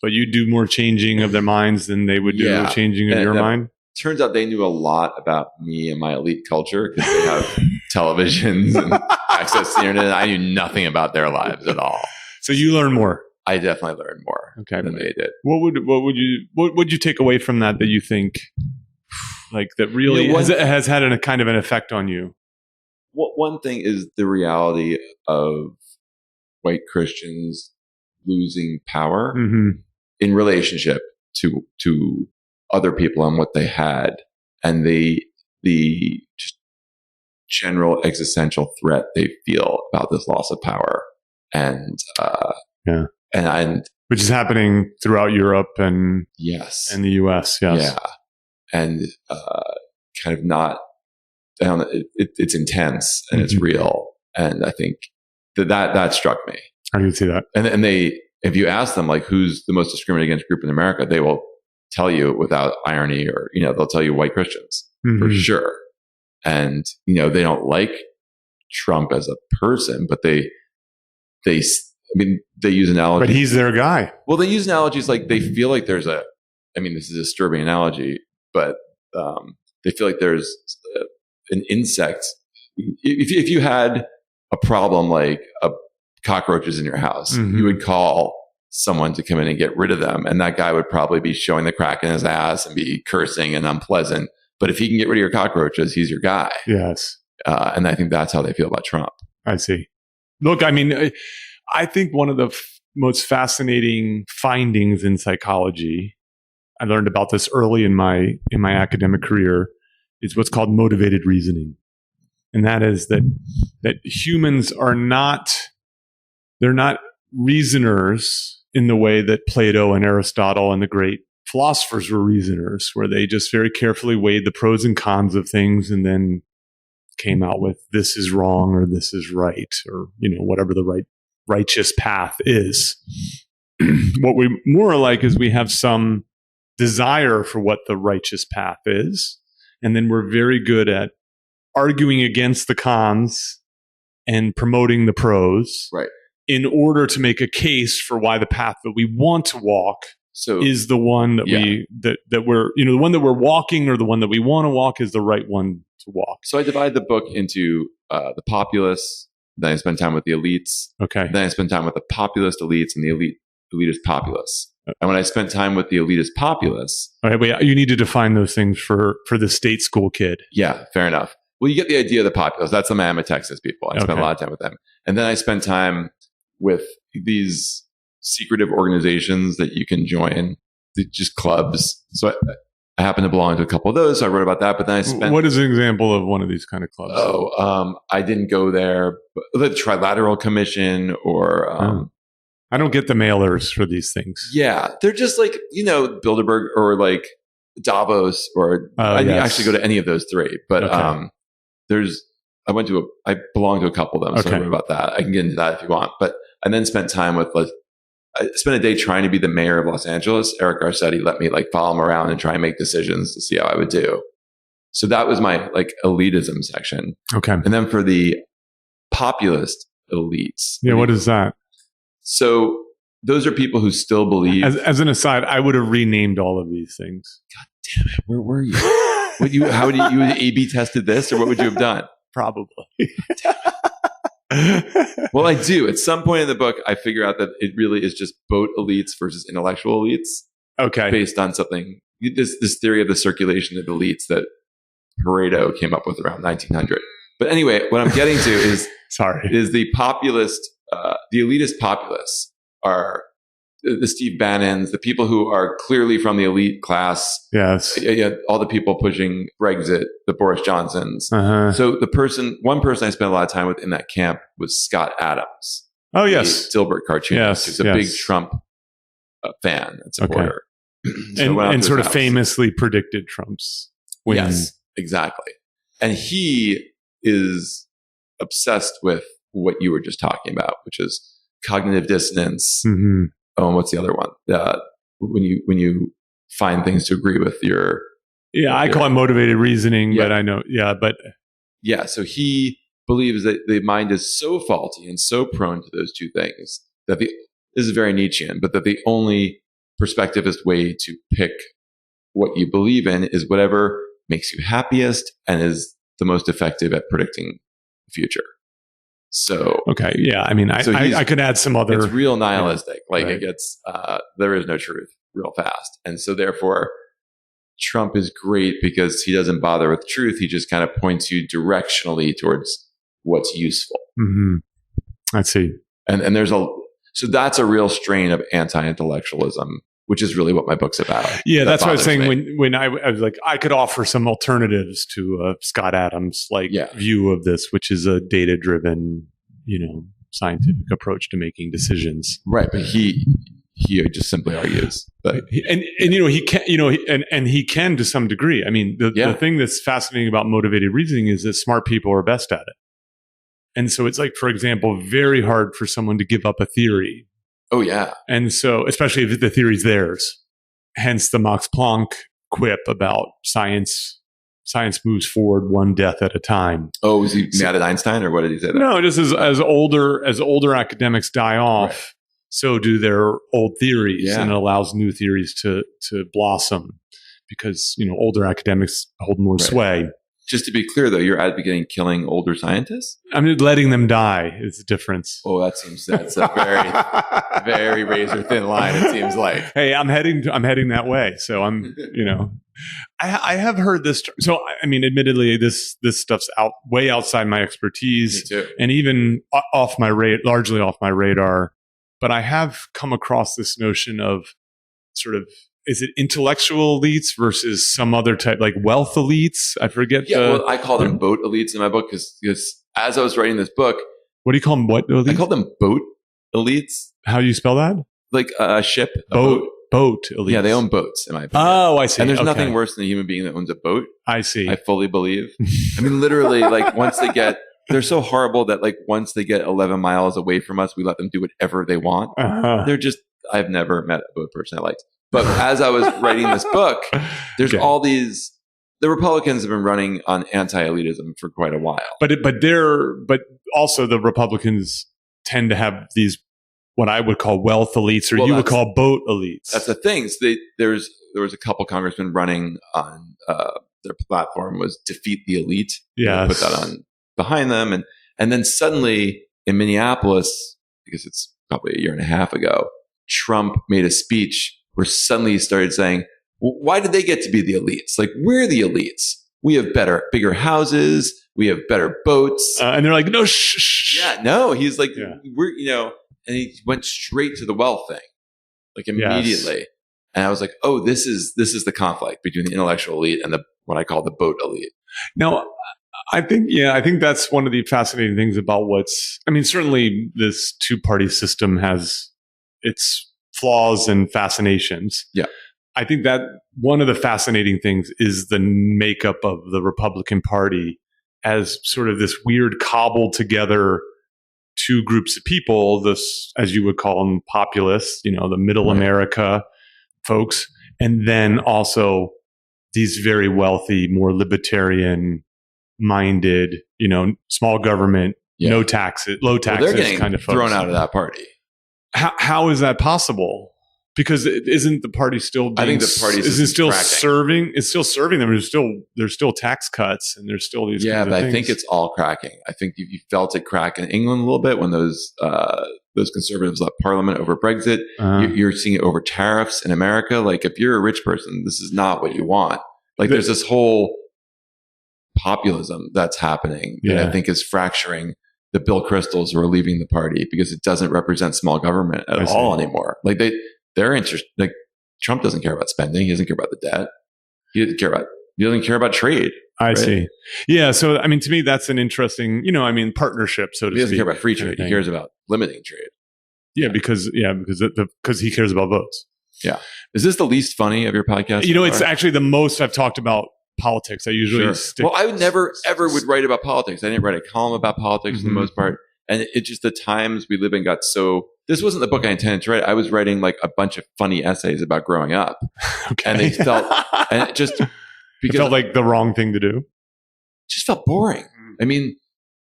but you'd do more changing of their minds than they would do changing of your mind. Turns out they knew a lot about me and my elite culture because they have televisions and access to the internet. I knew nothing about their lives at all. So you learn more. I definitely learned more than they did. What would you take away from that you think like that really has had a kind of an effect on you? One thing is the reality of white Christians losing power in relationship to other people and what they had, and the just general existential threat they feel about this loss of power, and And which is happening throughout Europe and and the US, and kind of not. I don't know, it's intense and it's real, and I think that struck me. I can see that. And they, if you ask them like who's the most discriminated against group in America, they will tell you without irony, or they'll tell you white Christians for sure. And they don't like Trump as a person, but they use analogies. But he's their guy. Well, they use analogies like they feel like there's this is a disturbing analogy, but they feel like there's an insect. If you had a problem like cockroaches in your house, you would call someone to come in and get rid of them. And that guy would probably be showing the crack in his ass and be cursing and unpleasant. But if he can get rid of your cockroaches, he's your guy. Yes. And I think that's how they feel about Trump. I see. Look, I think one of the most fascinating findings in psychology, I learned about this early in my academic career, is what's called motivated reasoning. And that is that humans are they're not reasoners in the way that Plato and Aristotle and the great philosophers were reasoners, where they just very carefully weighed the pros and cons of things and then came out with this is wrong or this is right, or whatever the righteous path is. What we more are like is we have some desire for what the righteous path is, and then we're very good at arguing against the cons and promoting the pros. Right. in order to make a case for why the path that we want to walk is the one that we're the one that we're walking, or the one that we want to walk is the right one to walk. So I divide the book into the populace. Then I spend time with the elites. Okay. Then I spend time with the populist elites and the elitist populace. And when I spent time with the elitist populace, okay, wait, you need to define those things for the state school kid. Yeah, fair enough. Well, you get the idea of the populace. That's the Miami, Texas people. I spent a lot of time with them, and then I spent time with these secretive organizations that you can join, just clubs. So I happen to belong to a couple of those. So I wrote about that. But then I spent. What is an example of one of these kind of clubs? I didn't go there. But the Trilateral Commission, or I don't get the mailers for these things. Yeah, they're just like Bilderberg or like Davos, or I didn't actually go to any of those three. But I belong to a couple of them. So I wrote about that. I can get into that if you want. But I then spent time with I spent a day trying to be the mayor of Los Angeles. Eric Garcetti let me follow him around and try and make decisions to see how I would do. So that was my elitism section. Okay. And then for the populist elites. Yeah, what is that? So those are people who still believe. As an aside, I would have renamed all of these things. God damn it. Where were you? How would you A/B tested this, or what would you have done? Probably. Well, I do. At some point in the book, I figure out that it really is just boat elites versus intellectual elites. Okay. Based on something, this theory of the circulation of elites that Pareto came up with around 1900. But anyway, what I'm getting to is the populist, the elitist populace are the Steve Bannons, the people who are clearly from the elite class. Yes. All the people pushing Brexit, the Boris Johnsons. So one person I spent a lot of time with in that camp was Scott Adams. Oh, yes. The Dilbert cartoonist. Who's a big Trump fan and supporter. Okay. and sort of famously predicted Trump's win. Yes, exactly. And he is obsessed with what you were just talking about, which is cognitive dissonance. Mm-hmm. Oh, and what's the other one? When you find things to agree with your... Yeah, I call it motivated reasoning, but I know... Yeah, but... Yeah, so he believes that the mind is so faulty and so prone to those two things that this is very Nietzschean, but that the only perspectivist way to pick what you believe in is whatever makes you happiest and is the most effective at predicting the future. So okay, yeah. I mean, I could add some other. It's real nihilistic. It gets there is no truth real fast, and so therefore, Trump is great because he doesn't bother with truth. He just kind of points you directionally towards what's useful. Mm-hmm. I see. And so that's a real strain of anti-intellectualism, which is really what my book's about. Yeah, that's what I was saying when I was like, I could offer some alternatives to Scott Adams' view of this, which is a data-driven, scientific approach to making decisions. Right, but he just simply argues. But he can, and he can to some degree. I mean, the thing that's fascinating about motivated reasoning is that smart people are best at it. And so it's for example, very hard for someone to give up a theory. Oh, yeah. And so, especially if the theory's theirs, hence the Max Planck quip about science moves forward one death at a time. Oh, was he mad at Einstein, or what did he say there? No, just as older academics die off, so do their old theories, and it allows new theories to blossom because, older academics hold more sway. Just to be clear, though, you're advocating killing older scientists? I'm just letting them die is the difference. Oh, that's a very, very razor thin line, it seems like. Hey, I'm heading that way. So I'm, I have heard this. So, I mean, admittedly, this stuff's way outside my expertise. Me too. And even largely off my radar. But I have come across this notion of sort of, is it intellectual elites versus some other type, like wealth elites? I forget. Yeah, I call them boat elites in my book because as I was writing this book. What do you call them? What elites? I call them boat elites. How do you spell that? Like a ship. Boat elites. Yeah, they own boats, in my opinion. Oh, I see. And there's nothing worse than a human being that owns a boat. I see. I fully believe. I mean, literally, once they're so horrible that once they get 11 miles away from us, we let them do whatever they want. They're just, I've never met a boat person I liked. But as I was writing this book, there's all these. The Republicans have been running on anti-elitism for quite a while. But also the Republicans tend to have these, what I would call wealth elites, or you would call boat elites. That's the thing. So there was a couple congressmen running on their platform was defeat the elite. Yeah, put that on behind them, and then suddenly in Minneapolis, because it's probably a year and a half ago, Trump made a speech where suddenly he started saying, well, "Why did they get to be the elites? Like we're the elites. We have bigger houses. We have better boats." And they're like, "No, shh." Yeah, no. He's like, "We're and he went straight to the wealth thing, like immediately. Yes. And I was like, "Oh, this is the conflict between the intellectual elite and what I call the boat elite." Now, I think that's one of the fascinating things about certainly this two-party system has its flaws and fascinations. Yeah. I think that one of the fascinating things is the makeup of the Republican Party as sort of this weird cobbled together two groups of people, this, as you would call them, populists, the middle America folks, and then also these very wealthy, more libertarian minded, small government, no taxes, low taxes, they're getting kind of folks. Thrown out of that party. How is that possible? Because isn't the party still being, I think the party is still serving? It's still serving them. There's still tax cuts, and there's still these. Yeah, but I think it's all cracking. I think you felt it crack in England a little bit when those conservatives left Parliament over Brexit. You're seeing it over tariffs in America. Like, if you're a rich person, this is not what you want. Like, there's this whole populism that's happening that I think is fracturing the Bill Cristols who are leaving the party because it doesn't represent small government at all anymore. Like they're interested. Like, Trump doesn't care about spending. He doesn't care about the debt. He doesn't care about trade. I see. Yeah. So, to me, that's an interesting, partnership, so to speak. He doesn't care about free trade. He cares about limiting trade. Yeah. Because he cares about votes. Yeah. Is this the least funny of your podcast? It's actually the most I've talked about politics. I usually stick. Well, I would never ever would write about politics. I didn't write a column about politics for the most part. And it just, the times we live in got so, this wasn't the book I intended to write. I was writing like a bunch of funny essays about growing up. Okay. And they felt, and it just, because it felt like the wrong thing to do. Just felt boring. I mean,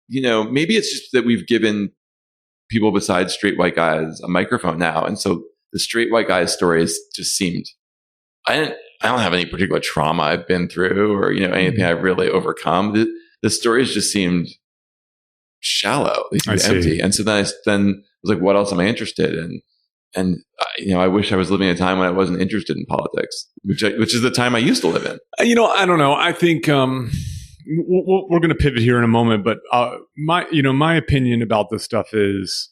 maybe it's just that we've given people besides straight white guys a microphone now. And so the straight white guys stories just seemed, I don't have any particular trauma I've been through or, anything I've really overcome. The stories just seemed shallow. They seemed empty. And so then I was like, what else am I interested in? And, I wish I was living a time when I wasn't interested in politics, which is the time I used to live in. I don't know. I think we're going to pivot here in a moment, but my opinion about this stuff is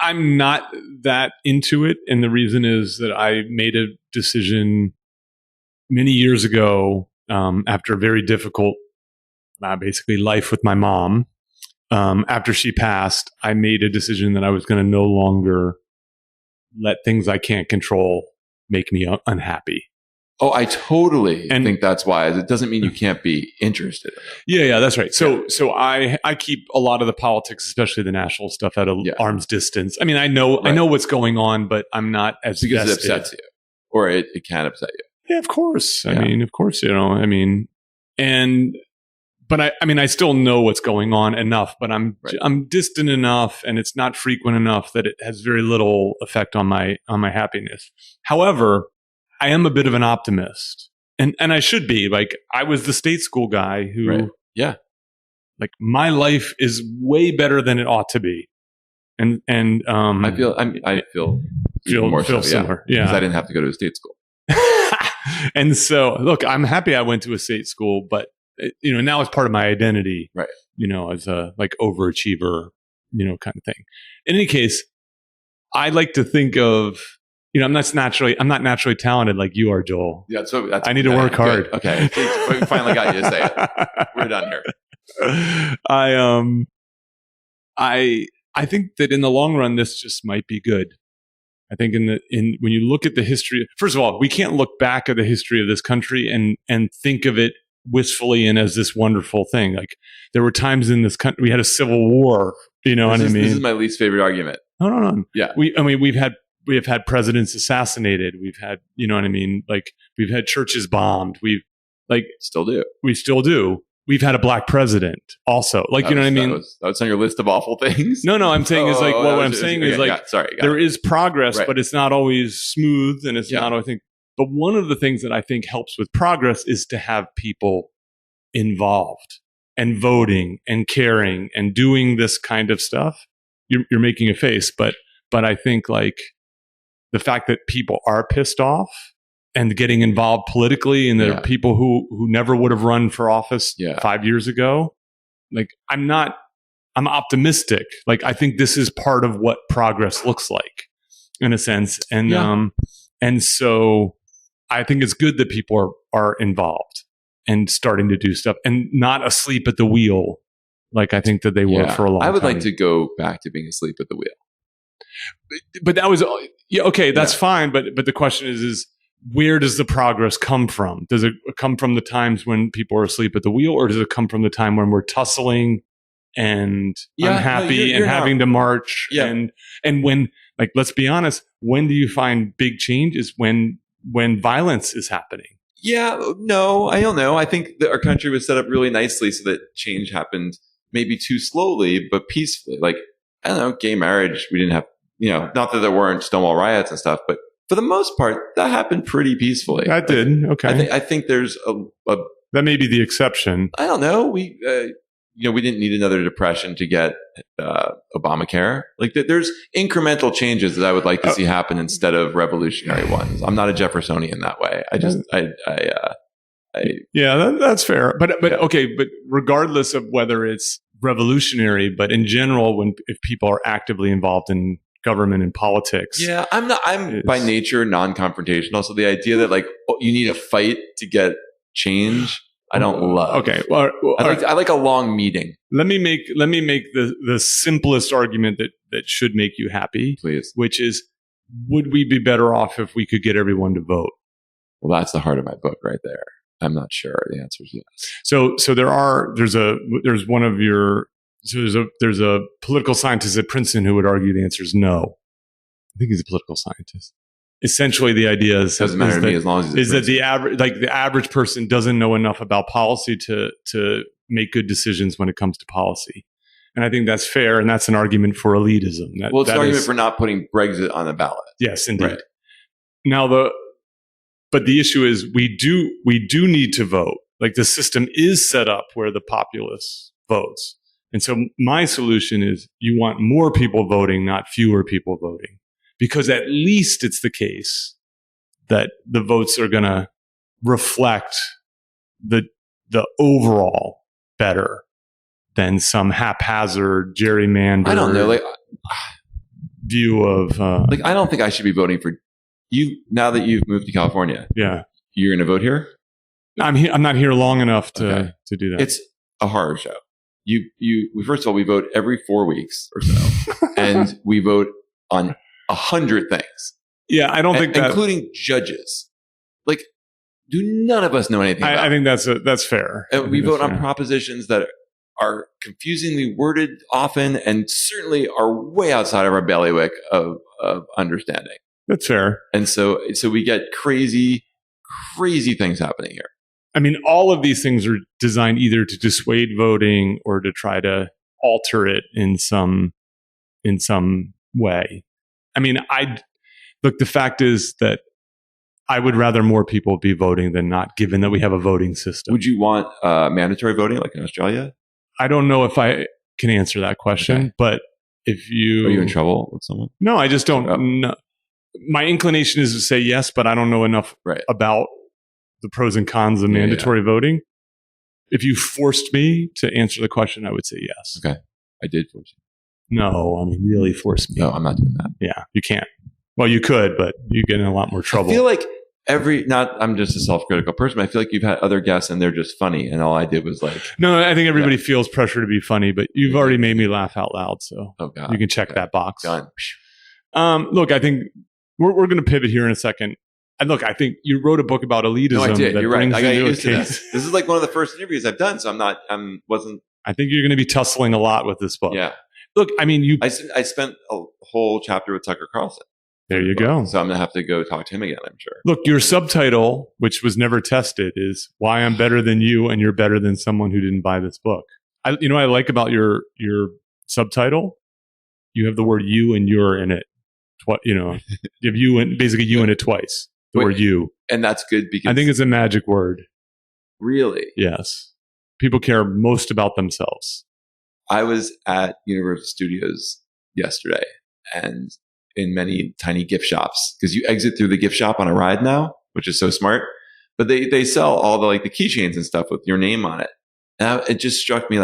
I'm not that into it. And the reason is that I made a decision many years ago after a very difficult, basically life with my mom. After she passed, I made a decision that I was going to no longer let things I can't control make me unhappy. Oh, I totally think that's wise. It doesn't mean you can't be interested in it. Yeah, that's right. So I keep a lot of the politics, especially the national stuff, at arm's distance. I know what's going on, but I'm not as because it upsets you, or it can upset you. Yeah, of course. Of course, but I still know what's going on enough, but I'm distant enough, and it's not frequent enough that it has very little effect on my happiness. However, I am a bit of an optimist, and I should be. Like, I was the state school guy who, like, my life is way better than it ought to be, and I feel similar, because I didn't have to go to a state school. And so, look, I'm happy I went to a state school, but now it's part of my identity, right? As a overachiever, kind of thing. In any case, I like to think of, I'm not naturally talented like you are, Joel. Yeah, I need to work hard. Good. Okay, we finally got you to say it. We're done here. I think that in the long run, this just might be good. I think when you look at the history, first of all, we can't look back at the history of this country and think of it wistfully and as this wonderful thing. Like, there were times in this country we had a civil war. This is my least favorite argument. No. Yeah, we have had presidents assassinated. We've had, Like, we've had churches bombed. We still do. we've had a black president also. Like, you know what I mean? That's on your list of awful things. No, I'm saying is like, what I'm saying is like, there is progress, but it's not always smooth, and it's not, I think. But one of the things that I think helps with progress is to have people involved and voting and caring and doing this kind of stuff. You're making a face, but I think like the fact that people are pissed off and getting involved politically, and there are people who never would have run for office 5 years ago. Like, I'm optimistic. Like, I think this is part of what progress looks like in a sense. And so I think it's good that people are involved and starting to do stuff and not asleep at the wheel. Like I think that they were for a long time. I would like to go back to being asleep at the wheel. But that was, okay, that's fine. But the question is where does the progress come from? Does it come from the times when people are asleep at the wheel, or does it come from the time when we're tussling and unhappy and having to march? And when, like, let's be honest, when do you find big change? Is when violence is happening. Yeah, no, I don't know. I think that our country was set up really nicely so that change happened maybe too slowly, but peacefully. Like, I don't know, gay marriage, we didn't have, not that there weren't Stonewall riots and stuff, but for the most part, that happened pretty peacefully. That did. Okay. I think there's a that may be the exception. I don't know. We didn't need another depression to get Obamacare. Like, there's incremental changes that I would like to see happen instead of revolutionary ones. I'm not a Jeffersonian that way. That's fair. But okay. But regardless of whether it's revolutionary, but in general, if people are actively involved in government and politics. Yeah, I'm by nature non-confrontational. So the idea that like you need a fight to get change, I don't love. Okay, well, I like a long meeting. Let me make the simplest argument that should make you happy, please. Which is, would we be better off if we could get everyone to vote? Well, that's the heart of my book right there. I'm not sure. The answer is yes. So there's a political scientist at Princeton who would argue the answer is no. I think he's a political scientist. Essentially, the idea doesn't matter to me as long as is that the average person doesn't know enough about policy to make good decisions when it comes to policy, and I think that's fair, and that's an argument for elitism. It's an argument for not putting Brexit on the ballot. Yes, indeed. Right. Now but the issue is we do need to vote. Like, the system is set up where the populace votes. And so my solution is you want more people voting, not fewer people voting, because at least it's the case that the votes are going to reflect the overall better than some haphazard gerrymandered, I don't know, view of I don't think I should be voting for you now that you've moved to California. Yeah, you're going to vote here. I'm not here long enough to do that. It's a horror show. First of all, we vote every 4 weeks or so, and we vote on 100 things. Yeah, I don't think that, including judges. Like, do none of us know anything about I think that's fair. And we vote on propositions that are confusingly worded often, and certainly are way outside of our bailiwick of understanding. That's fair. And so we get crazy things happening here. I mean, all of these things are designed either to dissuade voting or to try to alter it in some way. I mean, the fact is that I would rather more people be voting than not, given that we have a voting system. Would you want mandatory voting like in Australia? I don't know if I can answer that question, but if you... Are you in trouble with someone? No, I just don't know. My inclination is to say yes, but I don't know enough about the pros and cons of mandatory voting. If you forced me to answer the question, I would say yes. Okay. I did force you. No, I mean, really force me. No, I'm not doing that. Yeah, you can't. Well, you could, but you get in a lot more trouble. I feel like I'm just a self-critical person. I feel like you've had other guests and they're just funny. And all I did was like... No, I think everybody feels pressure to be funny, but you've already made me laugh out loud. So you can check that box. Done. Look, I think we're going to pivot here in a second. And look, I think you wrote a book about elitism. No, I did. You're right. I got used to this. This is like one of the first interviews I've done. So I think you're going to be tussling a lot with this book. Yeah. Look, I mean, I spent a whole chapter with Tucker Carlson. There you go. So I'm going to have to go talk to him again, I'm sure. Look, your subtitle, which was never tested, is Why I'm Better Than You and You're Better Than Someone Who Didn't Buy This Book. I like about your subtitle? You have the word you and you're in it. You have you and basically you in it twice. The word you. And that's good because I think it's a magic word. Really? Yes. People care most about themselves. I was at Universal Studios yesterday and in many tiny gift shops, because you exit through the gift shop on a ride now, which is so smart. But they sell all the keychains and stuff with your name on it. And it just struck me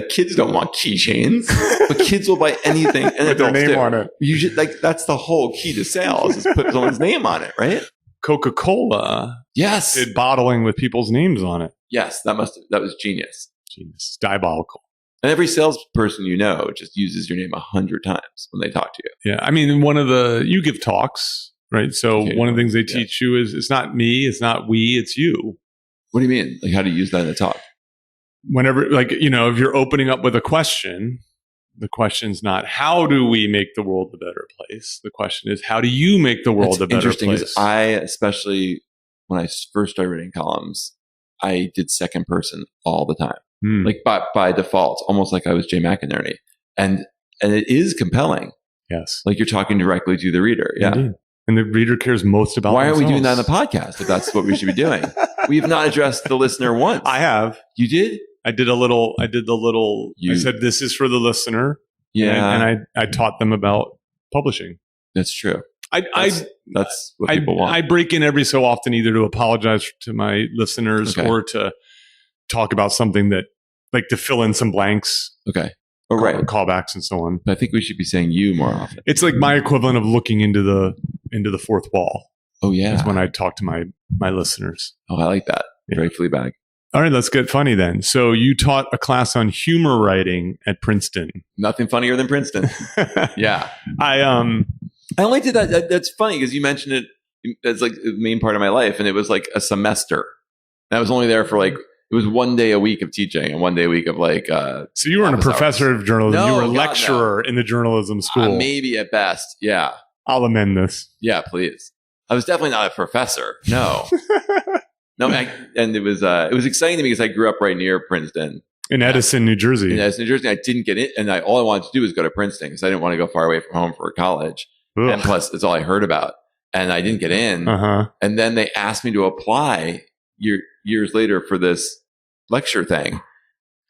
kids don't want keychains, but kids will buy anything and with their name on it. You should, that's the whole key to sales is put someone's name on it, right? Coca-Cola, yes, did bottling with people's names on it. Yes, that was genius. Genius, diabolical. And every salesperson just uses your name 100 times when they talk to you. Yeah, I mean, you give talks, right? So one of the things they teach you is it's not me, it's not we, it's you. What do you mean? Like, how do you use that in a talk? Whenever, if you're opening up with a question, the question's not how do we make the world a better place? The question is how do you make the world a better place? I, especially when I first started writing columns, I did second person all the time. Like by default, almost like I was Jay McInerney. And it is compelling. Yes. Like you're talking directly to the reader. Yeah. Indeed. And the reader cares most about Why themselves. are we doing that on the podcast if that's what we should be doing? We have not addressed the listener once. I have. You did? I did the little, I said, this is for the listener. Yeah. And I taught them about publishing. That's true. That's what people want. I break in every so often either to apologize to my listeners or to talk about something that, like to fill in some blanks. Okay. Oh, right. Callbacks and so on. But I think we should be saying you more often. It's like my equivalent of looking into the fourth wall. Oh, yeah. Is when I talk to my listeners. Oh, I like that. Yeah. Very Fleabag. All right, let's get funny then. So you taught a class on humor writing at Princeton. Nothing funnier than Princeton. Yeah. I only did that. That's funny because you mentioned it as like the main part of my life, and it was like a semester. And I was only there for it was 1 day a week of teaching and 1 day a week of So you weren't a professor of journalism. You were a lecturer in the journalism school. Maybe at best. Yeah. I'll amend this. Yeah, please. I was definitely not a professor. No. No, and it was exciting to me because I grew up right near Princeton. In Edison, New Jersey. In Edison, New Jersey. I didn't get it. And all I wanted to do was go to Princeton because I didn't want to go far away from home for college. Ugh. And plus, it's all I heard about. And I didn't get in. Uh-huh. And then they asked me to apply years later for this lecture thing.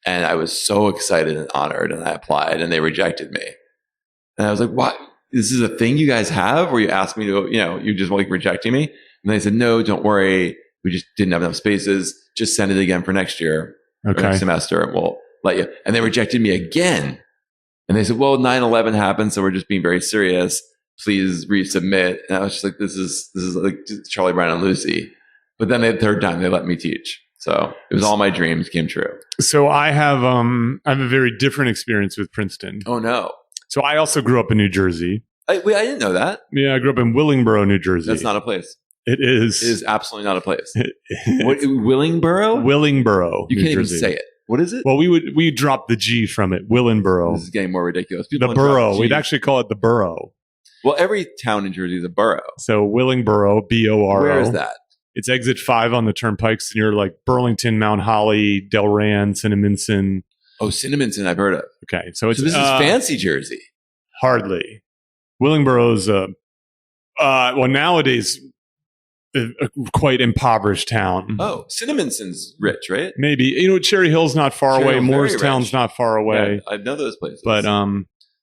And I was so excited and honored. And I applied and they rejected me. And I was like, what? This is a thing you guys have where you ask me to, you're just rejecting me? And they said, no, don't worry. We just didn't have enough spaces. Just send it again for next year. Okay. Next semester, and we'll let you. And they rejected me again. And they said, well, 9/11 happened, so we're just being very serious. Please resubmit. And I was just like, this is like Charlie Brown and Lucy. But then the third time they let me teach. So it was all my dreams came true. So I have a very different experience with Princeton. Oh no. So I also grew up in New Jersey. I didn't know that. Yeah, I grew up in Willingboro, New Jersey. That's not a place. It is. It is absolutely not a place. What, Willingboro? Willingboro. You can't even say it. What is it? Well, we dropped the G from it. Willingboro. This is getting more ridiculous. The borough. We'd actually call it the borough. Well, every town in Jersey is a borough. So Willingboro, BORO. Where is that? It's exit 5 on the turnpikes near like Burlington, Mount Holly, Delran, Cinnaminson. Oh, Cinnaminson, I've heard of. Okay, so this is fancy Jersey. Hardly. Willingboro's nowadays a quite impoverished town. Oh, Cinnaminson's rich, right? Maybe. Cherry Hill's not far away. Moorestown's not far away. Yeah, I know those places. But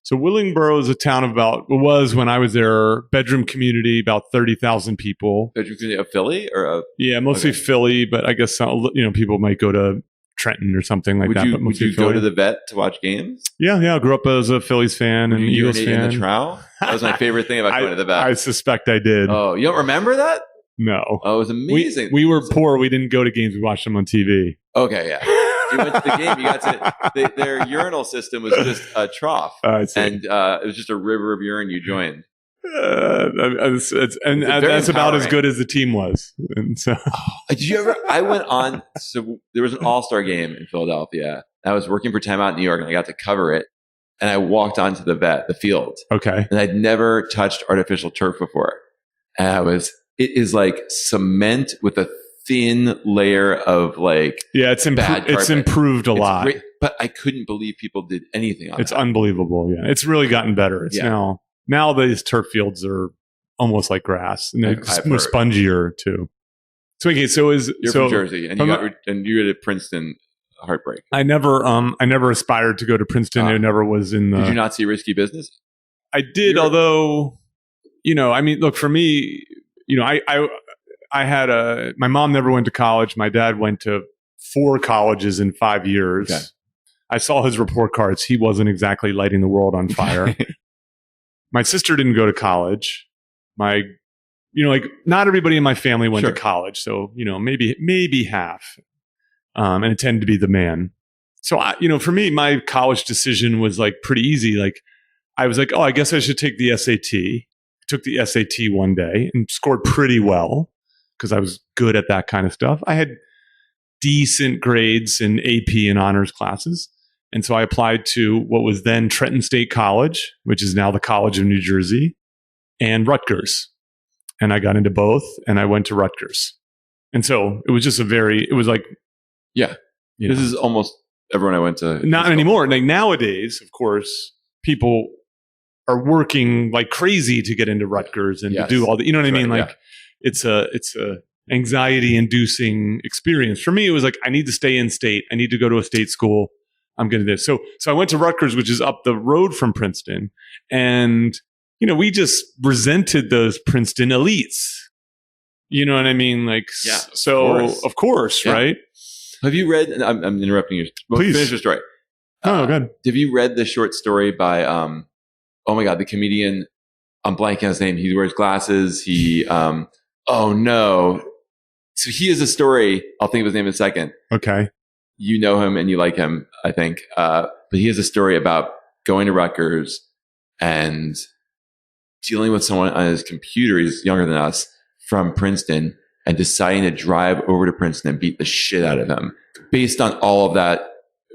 so Willingboro is a town of was when I was there, bedroom community, about 30,000 people. Bedroom community of Philly or yeah, mostly Philly, but I guess people might go to Trenton or something like that. Would you go to the vet to watch games? Yeah. I grew up as a Phillies fan and Eagles fan. In the trowel? That was my favorite thing about going to the vet. I suspect I did. Oh, you don't remember that? No. Oh, it was amazing. We were poor. We didn't go to games. We watched them on TV. Okay, yeah. You went to the game. You got to their urinal system was just a trough, and it was just a river of urine. You joined. That's about as good as the team was. And so, did you ever? I went on. So there was an All-Star game in Philadelphia. I was working for Time Out in New York, and I got to cover it. and I walked onto the field. Okay. And I'd never touched artificial turf before. And it is like cement with a thin layer of like, yeah, it's improved a lot. Great, but I couldn't believe people did anything on it. It's unbelievable. Yeah. It's really gotten better. It's now these turf fields are almost like grass, and they're spongier too. So okay, you're from Jersey, and you were at Princeton. Heartbreak. I never aspired to go to Princeton. It never was in the. Did you not see Risky Business? I did, although, I mean, look, for me, I had my mom never went to college. My dad went to 4 colleges in 5 years. Okay. I saw his report cards. He wasn't exactly lighting the world on fire. My sister didn't go to college. Not everybody in my family went to college. So, maybe half. And it tended to be the man. So, for me, my college decision was like pretty easy. Like, I was like, oh, I guess I should take the SAT. Took the SAT one day and scored pretty well because I was good at that kind of stuff. I had decent grades in AP and honors classes. And so I applied to what was then Trenton State College, which is now the College of New Jersey, and Rutgers. And I got into both, and I went to Rutgers. And so it was just this is almost everyone I went to. Not anymore. Like nowadays, of course, people are working like crazy to get into Rutgers and to do all the, you know what I mean? Like it's a anxiety inducing experience. For me, it was like, I need to stay in state. I need to go to a state school. I'm going to do this. So I went to Rutgers, which is up the road from Princeton. And, we just resented those Princeton elites. You know what I mean? Like, of course, right? Have you read, I'm interrupting you. Please. Finish your story. Oh, good. Have you read the short story by, oh my God, the comedian, I'm blanking on his name. He wears glasses. Oh no. So he has a story. I'll think of his name in a second. Okay. You know him and you like him, I think. But he has a story about going to Rutgers and dealing with someone on his computer. He's younger than us from Princeton and deciding to drive over to Princeton and beat the shit out of him based on all of that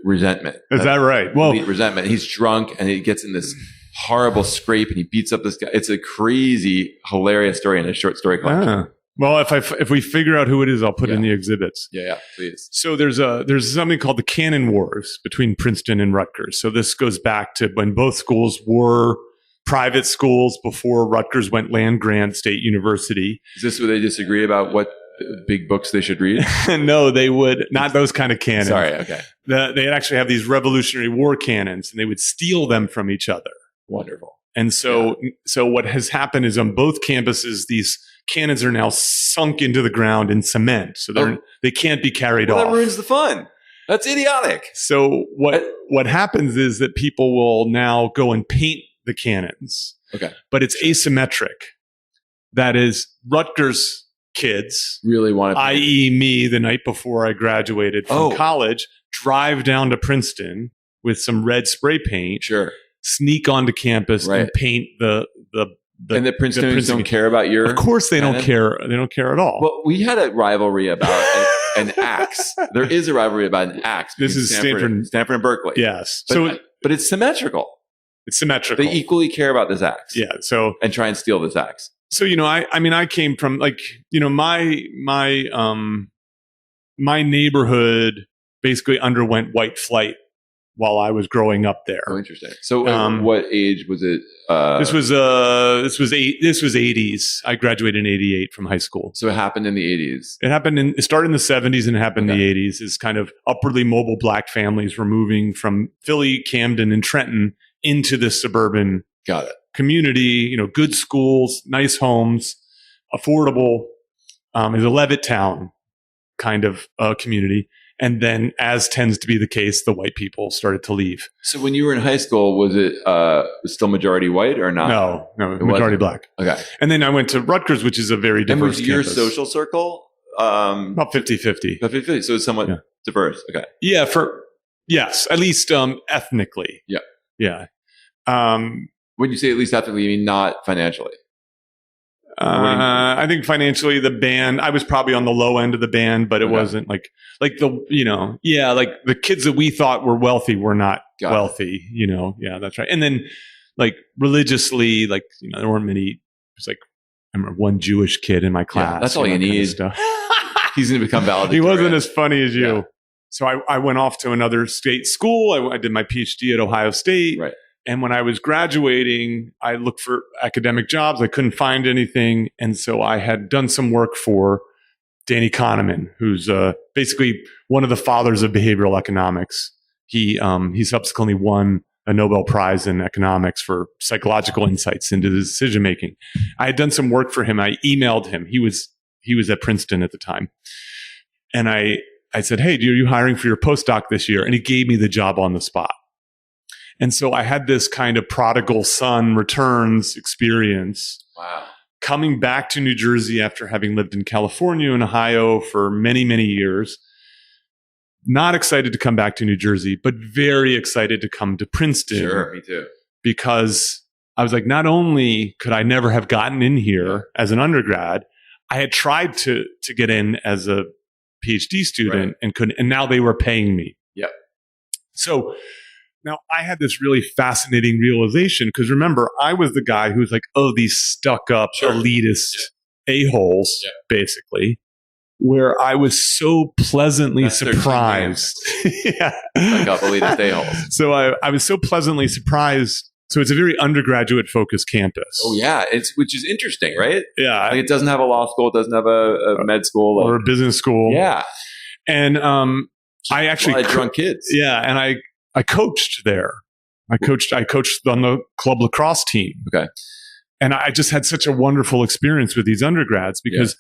resentment. Is that right? Well, resentment. He's drunk and he gets in this horrible scrape and he beats up this guy. It's a crazy, hilarious story in a short story collection. Well, if we figure out who it is, I'll put it in the exhibits. Yeah, please. So there's something called the Canon Wars between Princeton and Rutgers. So this goes back to when both schools were private schools before Rutgers went land grant state university. Is this where they disagree about what big books they should read? No, they would not those kind of canons. Sorry, okay. They'd actually have these Revolutionary War cannons, and they would steal them from each other. Wonderful. And so what has happened is on both campuses, these cannons are now sunk into the ground in cement, so they can't be carried off. That ruins the fun. That's idiotic. So what happens is that people will now go and paint the cannons. Okay. But it's asymmetric. That is, Rutgers kids, really want to, i.e. me, the night before I graduated from college, drive down to Princeton with some red spray paint, sneak onto campus and paint the and the Princetonians don't care about your. Of course, they don't care. They don't care at all. Well, we had a rivalry about an axe. There is a rivalry about an axe. This is Stanford and Berkeley. Yes. But it's symmetrical. It's symmetrical. They equally care about this axe. Yeah. And try and steal this axe. So, I came from my neighborhood basically underwent white flight while I was growing up there. Oh, interesting. So what age was it? This was 80s. I graduated in 88 from high school. So it happened in the 80s. It started in the 70s and it happened in the 80s. Is kind of upwardly mobile black families were moving from Philly, Camden, and Trenton into this suburban community, good schools, nice homes, affordable. Is a Levittown kind of community. And then, as tends to be the case, the white people started to leave. So when you were in high school, was it still majority white or not? No, majority black. Okay. And then I went to Rutgers, which is a very diverse campus. And was your social circle? About 50-50. About 50-50, so it's somewhat diverse. Okay. Yeah, yes, at least ethnically. Yeah. Yeah. When you say at least ethnically, you mean not financially? I think financially the band, I was probably on the low end of the band, but it wasn't like the kids that we thought were wealthy were not wealthy, Yeah, that's right. And then like religiously, like, there weren't many, there's like, I remember one Jewish kid in my class. Yeah, that's all you need. He's going to become valedictorian. He wasn't as funny as you. Yeah. So I went off to another state school. I did my PhD at Ohio State. Right. And when I was graduating, I looked for academic jobs. I couldn't find anything. And so I had done some work for Danny Kahneman, who's basically one of the fathers of behavioral economics. He subsequently won a Nobel Prize in economics for psychological insights into decision making. I had done some work for him. I emailed him. He was at Princeton at the time. And I said, "Hey, are you hiring for your postdoc this year?" And he gave me the job on the spot. And so I had this kind of prodigal son returns experience. Wow. Coming back to New Jersey after having lived in California and Ohio for many, many years. Not excited to come back to New Jersey, but very excited to come to Princeton. Sure, me too. Because I was like, not only could I never have gotten in here as an undergrad, I had tried to get in as a PhD student and couldn't, and now they were paying me. Yep. So now I had this really fascinating realization, because remember, I was the guy who was like, oh, these stuck up elitist a-holes, basically, where I was so pleasantly surprised. Stuck up elitist a-holes. So I was so pleasantly surprised. So it's a very undergraduate focused campus. Oh yeah, which is interesting, right? Yeah, like it doesn't have a law school, it doesn't have a med school or a business school. Yeah, and I actually a lot of drunk kids. Yeah, and I coached there. I coached on the club lacrosse team. Okay, and I just had such a wonderful experience with these undergrads because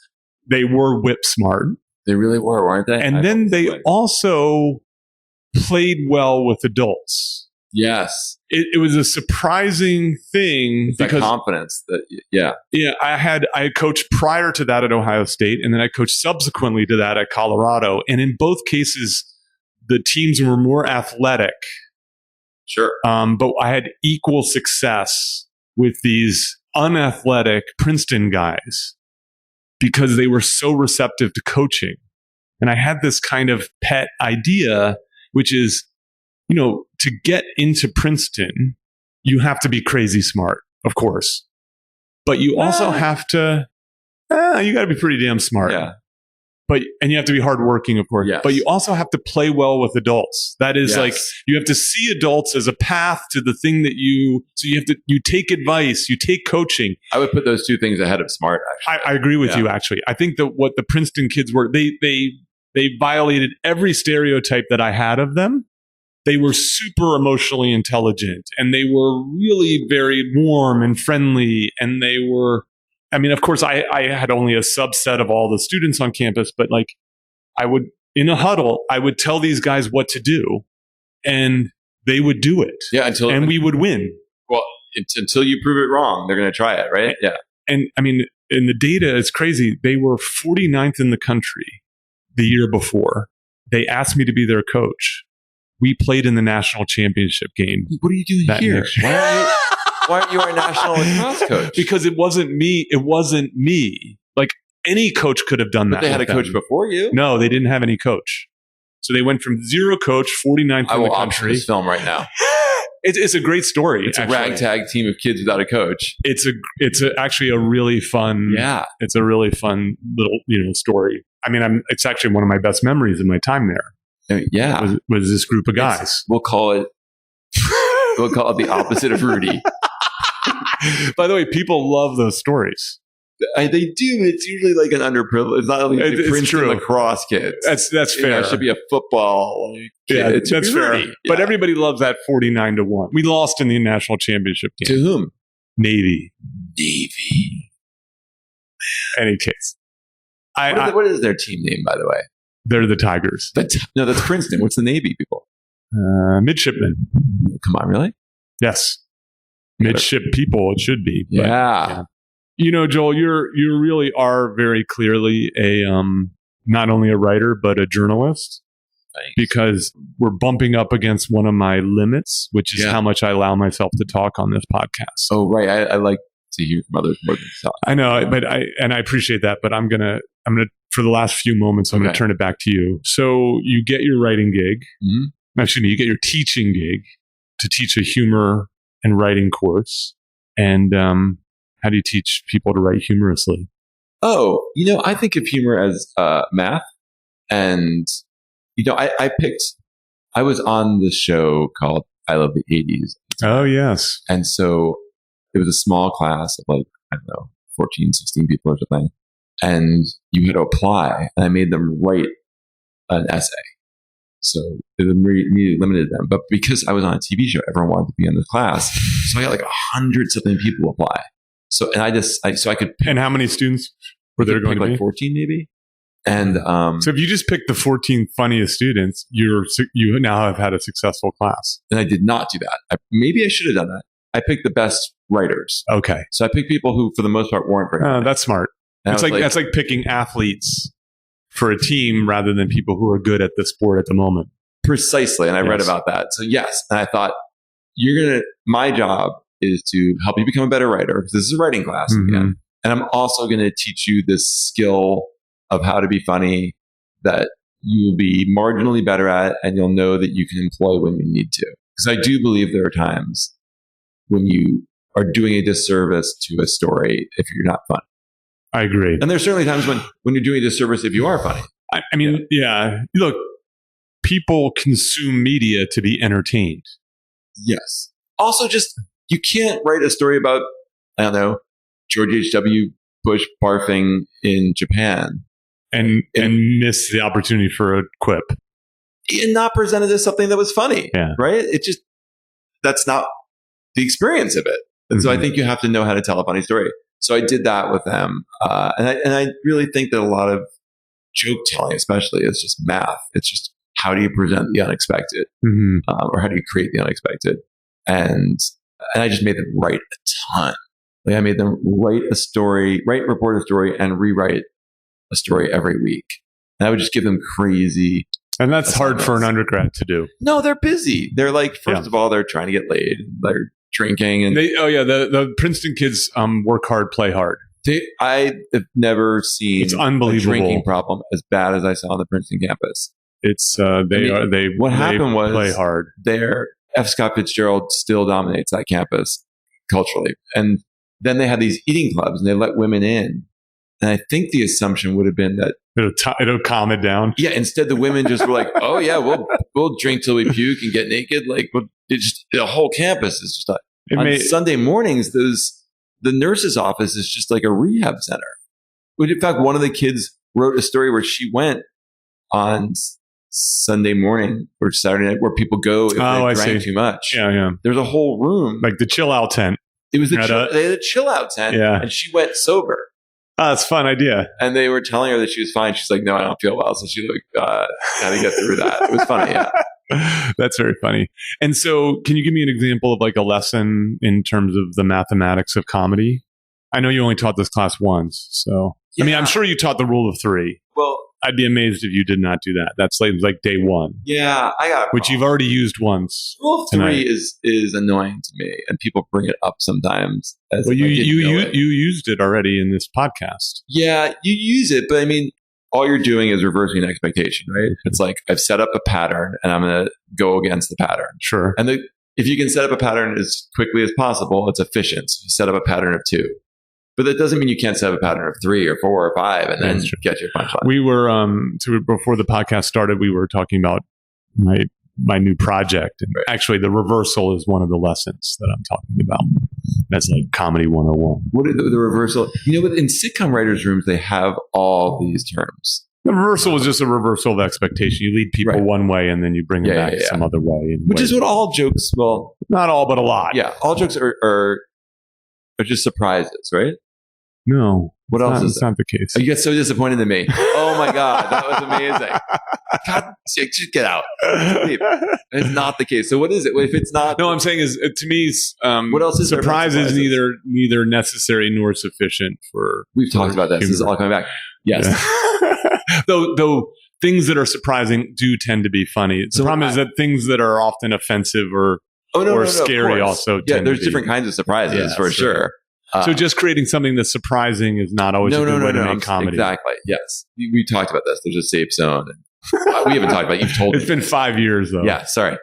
they were whip smart. They really were, weren't they? And then they also played well with adults. Yes. It was a surprising thing. It's because that confidence that, yeah. I had coached prior to that at Ohio State, and then I coached subsequently to that at Colorado. And in both cases, the teams were more athletic. Sure. But I had equal success with these unathletic Princeton guys because they were so receptive to coaching. And I had this kind of pet idea, which is, to get into Princeton, you have to be crazy smart, of course. But you also have to, you got to be pretty damn smart. Yeah. And you have to be hardworking, of course. Yes. But you also have to play well with adults. That is like, you have to see adults as a path to the thing that you take advice, you take coaching. I would put those two things ahead of smart, actually. I agree with you, actually. I think that what the Princeton kids were, they violated every stereotype that I had of them. They were super emotionally intelligent, and they were really very warm and friendly. And they were, of course, I had only a subset of all the students on campus, but like I would, in a huddle, I would tell these guys what to do, and they would do it. Yeah. And we would win. Well, until you prove it wrong, they're going to try it, right? Yeah. And in the data, it's crazy. They were 49th in the country the year before. They asked me to be their coach. We played in the national championship game. What are you doing here? Why aren't you our national lacrosse coach? Because it wasn't me. It wasn't me. Like any coach could have done that. But they had a coach before you? No, they didn't have any coach. So they went from zero coach, 49th in the country. I will opt for this film right now. It's a great story. It's actually a ragtag team of kids without a coach. It's actually a really fun. Yeah, it's a really fun little story. It's actually one of my best memories of my time there. Yeah, was this group of guys? We'll call it the opposite of Rudy. By the way, people love those stories. They do. It's usually like an underprivileged. It's not like the Princeton lacrosse kids. That's fair. It should be a football. That's fair. Yeah. But everybody loves that 49-1. We lost in the national championship game. To whom? Navy. Any case. What is their team name, by the way? They're the Tigers. No, that's Princeton. What's the Navy people? Midshipmen. Come on, really? Yes. Midship people, it should be. But, yeah. Joel, you really are very clearly a not only a writer, but a journalist. Thanks. Because we're bumping up against one of my limits, which is how much I allow myself to talk on this podcast. Oh, right. I like to hear from others more than talk. I know, but I appreciate that, but I'm gonna for the last few moments, I'm gonna turn it back to you. So you get your writing gig. Mm-hmm. Actually, you get your teaching gig. to teach a humor and writing course. And how do you teach people to write humorously? Oh, I think of humor as math. And, I was on this show called I Love the 80s. Oh, yes. And so it was a small class of 14, 16 people or something. And you had to apply, and I made them write an essay. So it immediately limited them. But because I was on a TV show, everyone wanted to be in this class. So I got 100-something people apply. So, and I could pick. And how many students were there going to be? 14 maybe. And so if you just pick the 14 funniest students, you now have had a successful class. And I did not do that. Maybe I should have done that. I picked the best writers. Okay. So I picked people who, for the most part, weren't very funny. That's smart. That's like picking athletes for a team rather than people who are good at the sport at the moment. Precisely. And I read about that. So yes. And I thought, my job is to help you become a better writer, because this is a writing class. Mm-hmm. Again. And I'm also going to teach you this skill of how to be funny that you will be marginally better at, and you'll know that you can employ when you need to. Because I do believe there are times when you are doing a disservice to a story if you're not funny. I agree. And there's certainly times when you're doing a disservice if you are funny. I mean, yeah. Look, people consume media to be entertained. Yes. Also, just, you can't write a story about, I don't know, George H.W. Bush barfing in Japan. And miss the opportunity for a quip. And not present it as something that was funny. Yeah. Right? That's not the experience of it. And so I think you have to know how to tell a funny story. So I did that with them. And I really think that a lot of joke telling, especially, is just math. It's just, how do you present the unexpected? Or how do you create the unexpected? And I just made them write a ton. I made them report a story, and rewrite a story every week. And I would just give them crazy. And that's hard for an undergrad to do. No, they're busy. They're first of all, they're trying to get laid. They're drinking. And the Princeton kids work hard, play hard. I have never seen a drinking problem as bad as I saw on the Princeton campus. It's what happened was play hard. F. Scott Fitzgerald still dominates that campus culturally. And then they had these eating clubs, and they let women in. And I think the assumption would have been that it'll calm it down. Yeah. Instead, the women just were like, "Oh yeah, we'll drink till we puke and get naked." The whole campus is just on Sunday mornings. The nurse's office is just like a rehab center. In fact, one of the kids wrote a story where she went on Sunday morning or Saturday night, where people go if they drank too much. Yeah. There's a whole room, like the chill out tent. It was they had a chill out tent, and she went sober. That's a fun idea. And they were telling her that she was fine. She's like, "No, I don't feel well." So she had to get through that. It was funny. Yeah. That's very funny. And so, can you give me an example of a lesson in terms of the mathematics of comedy? I know you only taught this class once, so I mean, I'm sure you taught the rule of three. Well, I'd be amazed if you did not do that. That's like day one. Yeah, I got it. Which you've already used once. Rule of three is annoying to me, and people bring it up sometimes. Well, you used it already in this podcast. Yeah, you use it, but I mean, all you're doing is reversing an expectation, right? It's like, I've set up a pattern, and I'm going to go against the pattern. Sure. And if you can set up a pattern as quickly as possible, it's efficient. So you set up a pattern of 2. But that doesn't mean you can't set up a pattern of 3 or 4 or 5 and then get your punchline. We were, before the podcast started, we were talking about my new project. And actually, the reversal is one of the lessons that I'm talking about. That's like Comedy 101. What is the reversal? In sitcom writers' rooms, they have all these terms. The reversal is just a reversal of expectation. You lead people one way and then you bring them back some other way. Which is what all jokes, not all, but a lot. Yeah, all jokes are just surprises, right? No. What else is not the case? You get so disappointed in me. Oh my God, that was amazing. God, just get out. It's not the case. So what is it? If it's not, no, I'm saying is to me, what else is surprise is neither necessary nor sufficient for. We've talked about this. Humor. This is all coming back. Yes. Yeah. though things that are surprising do tend to be funny. The problem is that things that are often offensive or scary also. There's different kinds of surprises for sure. So just creating something that's surprising is not always a good way to make comedy. Exactly. Yes. We talked about this. There's a safe zone. We haven't talked about it. You've told me. It's been 5 years, though. Yeah. Sorry.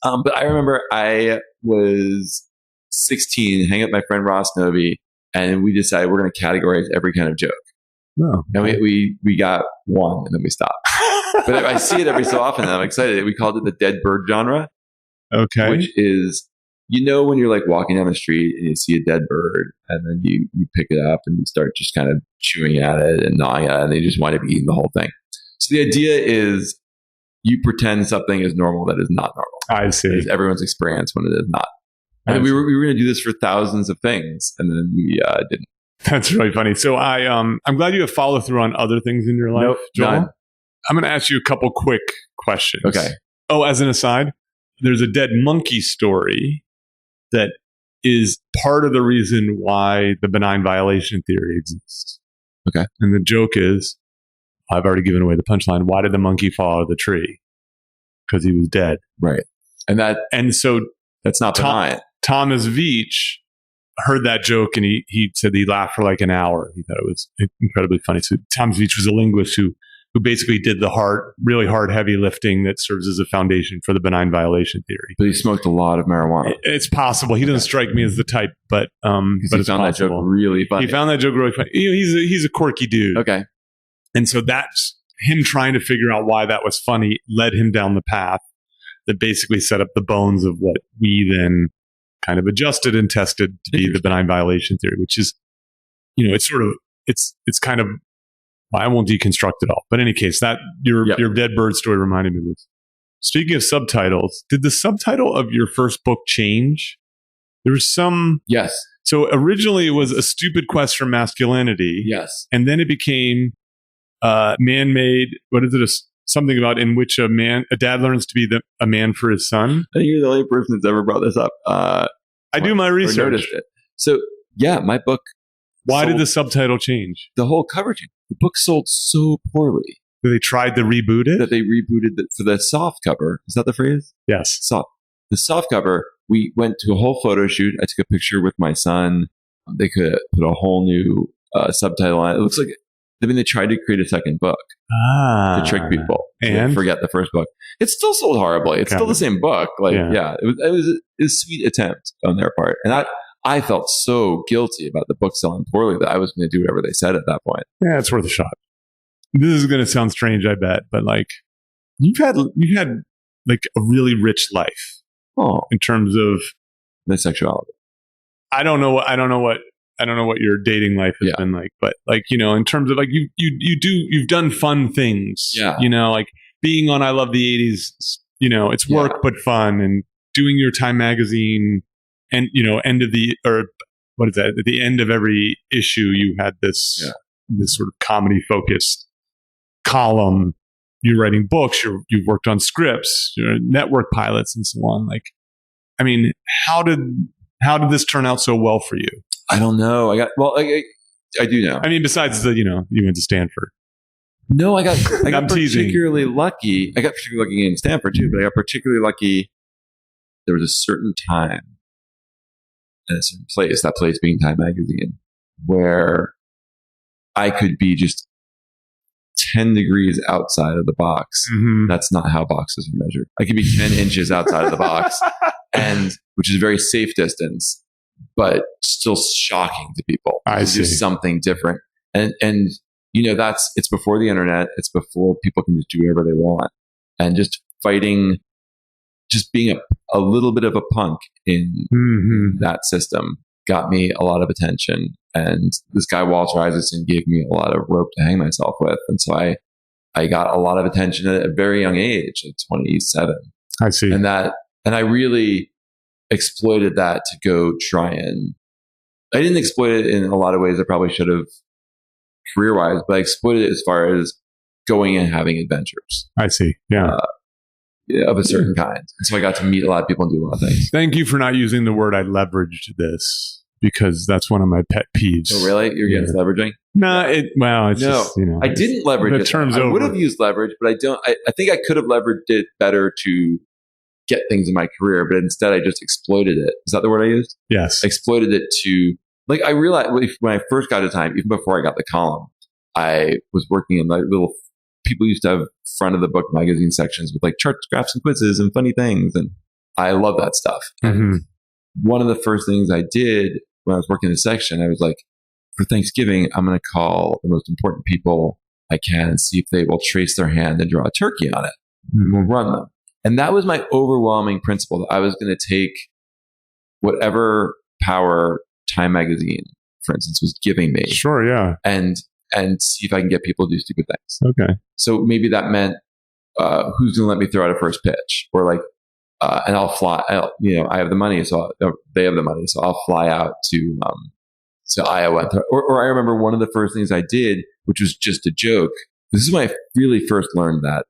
But I remember I was 16, hanging out with my friend Ross Novi, and we decided we're going to categorize every kind of joke. Oh, and we got one, and then we stopped. But I see it every so often, and I'm excited. We called it the dead bird genre. Okay. Which is, when you're like walking down the street and you see a dead bird, and then you pick it up and you start just kind of chewing at it and gnawing at it, and they just wind up eating the whole thing. So the idea is you pretend something is normal that is not normal. I see. It's everyone's experience when it is not. And we were going to do this for thousands of things, and then we didn't. That's really funny. So I'm glad you have follow through on other things in your life, Nope, Joel. none. I'm going to ask you a couple quick questions. Okay. Oh, as an aside, there's a dead monkey story that is part of the reason why the benign violation theory exists. Okay. And the joke is, I've already given away the punchline. Why did the monkey fall out of the tree? Because he was dead. Right. And so that's not benign. Thomas Veitch heard that joke and he said he laughed for like an hour. He thought it was incredibly funny. So Thomas Veitch was a linguist who basically did the really hard, heavy lifting that serves as a foundation for the benign violation theory. But he smoked a lot of marijuana. It's possible. He doesn't strike me as the type, but he it's found possible. that joke really funny. He found that joke really funny. He's a quirky dude. Okay. And so that's him trying to figure out why that was funny led him down the path that basically set up the bones of what we then kind of adjusted and tested to be the benign violation theory, which is, it's kind of, I won't deconstruct it all. But in any case, that your dead bird story reminded me of this. Speaking of subtitles, did the subtitle of your first book change? There was some... Yes. So originally it was A Stupid Quest for Masculinity. Yes. And then it became man-made, what is it, something about in which a dad learns to be a man for his son. I think you're the only person that's ever brought this up. I do my research. Noticed it. So, my book... Why did the subtitle change? The whole cover changed. The book sold so poorly. They tried to reboot it? That they rebooted it for the soft cover. Is that the phrase? Yes. Soft. The soft cover, we went to a whole photo shoot. I took a picture with my son. They could put a whole new subtitle on it. It looks like, they tried to create a second book to trick people. And forget the first book. It still sold horribly. It's still the same book. It was a sweet attempt on their part. And I felt so guilty about the book selling poorly that I was going to do whatever they said at that point. Yeah, it's worth a shot. This is going to sound strange, I bet, but like you've had like a really rich life. Oh, in terms of the sexuality. I don't know what your dating life has been like, but like, in terms of like you've done fun things. Yeah. Like being on I Love the 80s, it's work but fun, and doing your Time magazine. And, at the end of every issue, you had this sort of comedy focused column. You're writing books, you've worked on scripts, network pilots and so on. Like, I mean, how did this turn out so well for you? I don't know. I do know. I mean, besides you went to Stanford. No, I got particularly lucky. I got particularly lucky in Stanford too, but I got particularly lucky. There was a certain time in a certain place, that place being Time magazine, where I could be just 10 degrees outside of the box. Mm-hmm. That's not how boxes are measured. I could be 10 inches outside of the box, and which is a very safe distance, but still shocking to people. I see. Just something different. And it's before the internet. It's before people can just do whatever they want. And just fighting, just being a little bit of a punk in that system got me a lot of attention. And this guy, Walter Isaacson, gave me a lot of rope to hang myself with. And so I got a lot of attention at a very young age, at 27. I see. And I really exploited that to go try and, I didn't exploit it in a lot of ways I probably should have career-wise, but I exploited it as far as going and having adventures. I see. Yeah. Of a certain kind. And so I got to meet a lot of people and do a lot of things. Thank you for not using the word I leveraged this, because that's one of my pet peeves. Oh, really? You're against leveraging? It's just, I didn't leverage it. I would have used leverage, but I don't. I think I could have leveraged it better to get things in my career, but instead I just exploited it. Is that the word I used? Yes. Exploited it to, like, I realized when I first got to Time, even before I got the column, I was working in like little, people used to have front of the book magazine sections with like charts, graphs, and quizzes and funny things. And I love that stuff. And one of the first things I did when I was working in the section, I was like, for Thanksgiving, I'm going to call the most important people I can and see if they will trace their hand and draw a turkey on it. And we'll run them. And that was my overwhelming principle, that I was going to take whatever power Time Magazine, for instance, was giving me. Sure, yeah. And see if I can get people to do stupid things. Okay. So maybe that meant who's going to let me throw out a first pitch, or like, and I'll fly. I have the money, so they have the money, so I'll fly out to Iowa. Or I remember one of the first things I did, which was just a joke. This is when I really first learned that.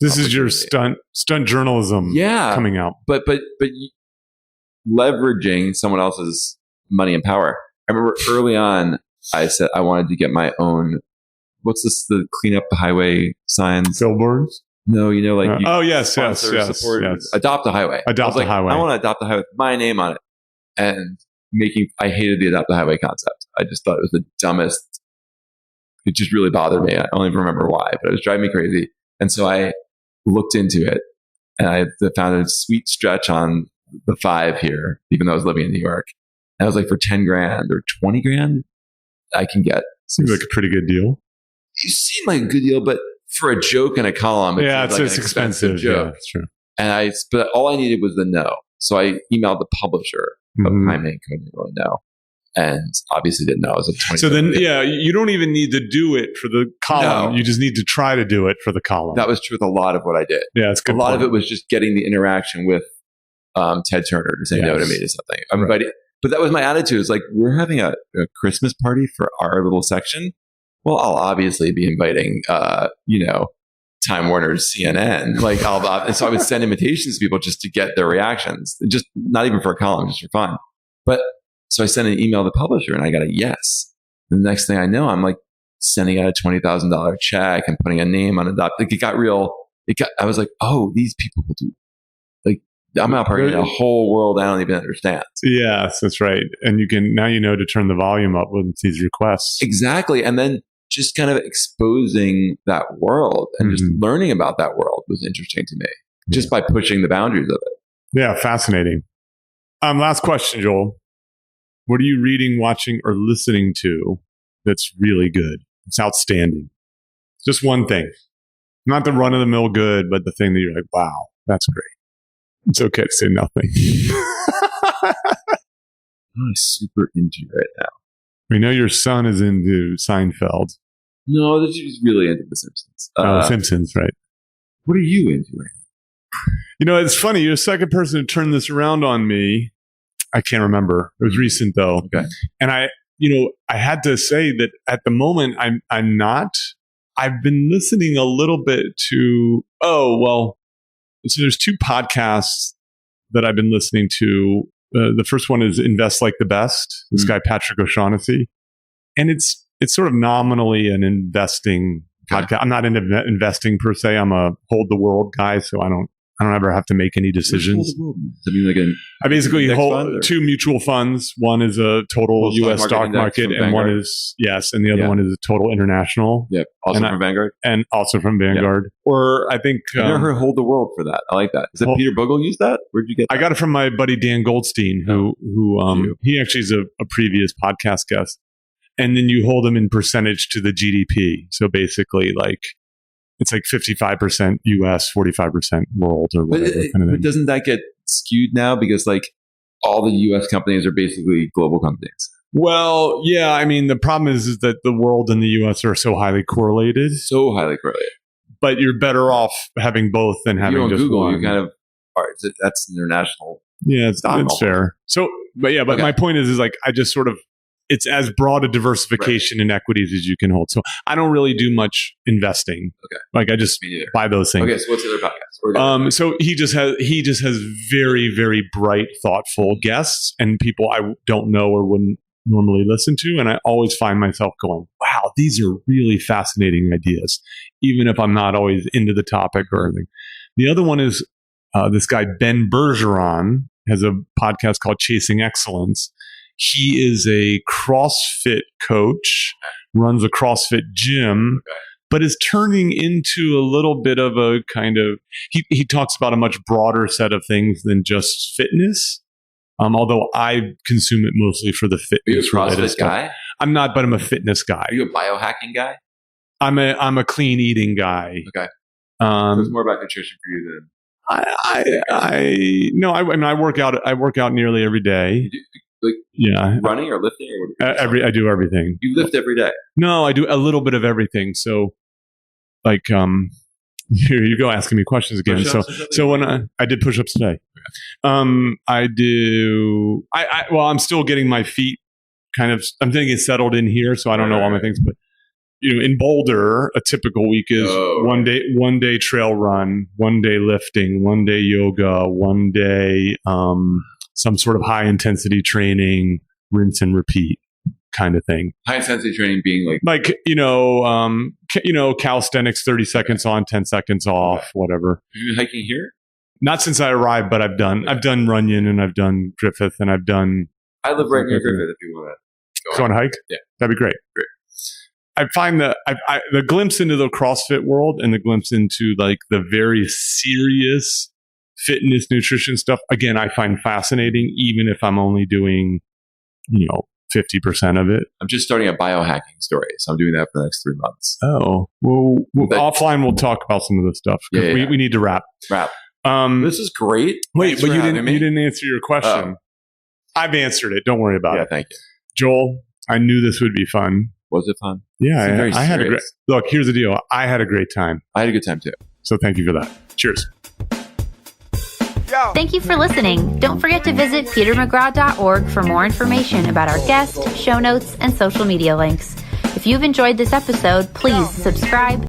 This is your stunt journalism, coming out. But leveraging someone else's money and power. I remember early on, I said I wanted to get my own. What's this? The clean up the highway signs, billboards. No, like yes, support, adopt a highway. Adopt a highway. I want to adopt a highway with my name on it, and I hated the adopt a highway concept. I just thought it was the dumbest. It just really bothered me. I don't even remember why, but it was driving me crazy. And so I looked into it, and I found a sweet stretch on the 5 here, even though I was living in New York. And I was like, for 10 grand or 20 grand, I can get. Seems like a pretty good deal. You seem like a good deal, but for a joke in a column, it's like an expensive joke. Yeah, that's true. But all I needed was the no. So I emailed the publisher of Time Inc. who didn't really know, and obviously didn't know. It was a 20. So then, you don't even need to do it for the column. No. You just need to try to do it for the column. That was true with a lot of what I did. Yeah, it's good. A lot of it was just getting the interaction with Ted Turner to say no to me to something. Right. But that was my attitude. It's like, we're having a Christmas party for our little section. Well, I'll obviously be inviting, Time Warner's CNN. Like, and so I would send invitations to people just to get their reactions, just not even for a column, just for fun. But so I sent an email to the publisher, and I got a yes. And the next thing I know, I'm like sending out a $20,000 check and putting a name on it. Like, it got real. I was like, oh, these people will do. Like, I'm out partying in a whole world I don't even understand. Yes, that's right. And you can now to turn the volume up with these requests. Exactly. And then just kind of exposing that world and just learning about that world was interesting to me, just by pushing the boundaries of it. Yeah, fascinating. Last question, Joel. What are you reading, watching, or listening to that's really good? It's outstanding. Just one thing. Not the run-of-the-mill good, but the thing that you're like, wow, that's great. It's okay to say nothing. I'm super into right now. We know your son is into Seinfeld. No, he's really into The Simpsons. Simpsons, right. What are you into right now? It's funny. You're the second person to turn this around on me. I can't remember. It was recent, though. Okay. And I had to say that at the moment, I'm not. I've been listening a little bit to, so there's 2 podcasts that I've been listening to. The first one is Invest Like the Best. This guy, Patrick O'Shaughnessy. And it's sort of nominally an investing podcast. I'm not into investing per se. I'm a hold the world guy, so I don't ever have to make any decisions. I basically hold 2 mutual funds. One is a total U.S. stock market, and one is and the other one is a total international. Yep, also from Vanguard, and also from Vanguard. Yep. Or I think I never heard Hold the World for that. I like that. Is that Peter Bogle used that? Where'd you get that? I got it from my buddy Dan Goldstein, who he actually is a previous podcast guest. And then you hold them in percentage to the GDP. So basically, like, it's like 55% US, 45% world, or whatever. But doesn't that get skewed now? Because like all the US companies are basically global companies. Well, yeah. I mean, the problem is that the world and the US are so highly correlated. But you're better off having both than having just Google, one. You kind of that's international. Yeah, it's fair. So, but my point is like I just sort of. It's as broad a diversification in equities as you can hold. So I don't really do much investing. Okay. Like I just buy those things. Okay. So what's the other podcast? So he just has very, very bright, thoughtful guests and people I don't know or wouldn't normally listen to. And I always find myself going, wow, these are really fascinating ideas, even if I'm not always into the topic or anything. The other one is this guy, Ben Bergeron, has a podcast called Chasing Excellence. He is a CrossFit coach, runs a CrossFit gym, but is turning into a little bit of a kind of, he talks about a much broader set of things than just fitness. Although I consume it mostly for the fitness. Are you a CrossFit guy? I'm not, but I'm a fitness guy. Are you a biohacking guy? I'm a clean eating guy. Okay. So it's more about nutrition for you than. I work out. I work out nearly every day. Running or lifting or I do everything. You lift every day? No, I do a little bit of everything. So, here you go asking me questions again. So when I did push-ups today, I do. I'm still getting my feet kind of. I'm getting it settled in here, so I don't know all my things, but. In Boulder, a typical week is one day trail run, one day lifting, one day yoga, one day some sort of high intensity training, rinse and repeat kind of thing. High intensity training being calisthenics, 30 seconds on, 10 seconds off, whatever. Have you been hiking here? Not since I arrived, but I've done Runyon and I've done Griffith and I've done. I live right near Griffith. If you want to go on a hike, yeah, that'd be great. I find that the glimpse into the CrossFit world and the glimpse into like the very serious fitness, nutrition stuff, again, I find fascinating, even if I'm only doing, 50% of it. I'm just starting a biohacking story, so I'm doing that for the next 3 months. Oh, well, offline we'll talk about some of this stuff. Yeah. We need to wrap. This is great. Wait, but you didn't answer your question. I've answered it. Don't worry about it. Thank you. Joel, I knew this would be fun. Was it fun? Yeah, I had a great. Look, here's the deal. I had a great time. I had a good time too. So thank you for that. Cheers. Thank you for listening. Don't forget to visit petermcgraw.org for more information about our guest, show notes, and social media links. If you've enjoyed this episode, please subscribe,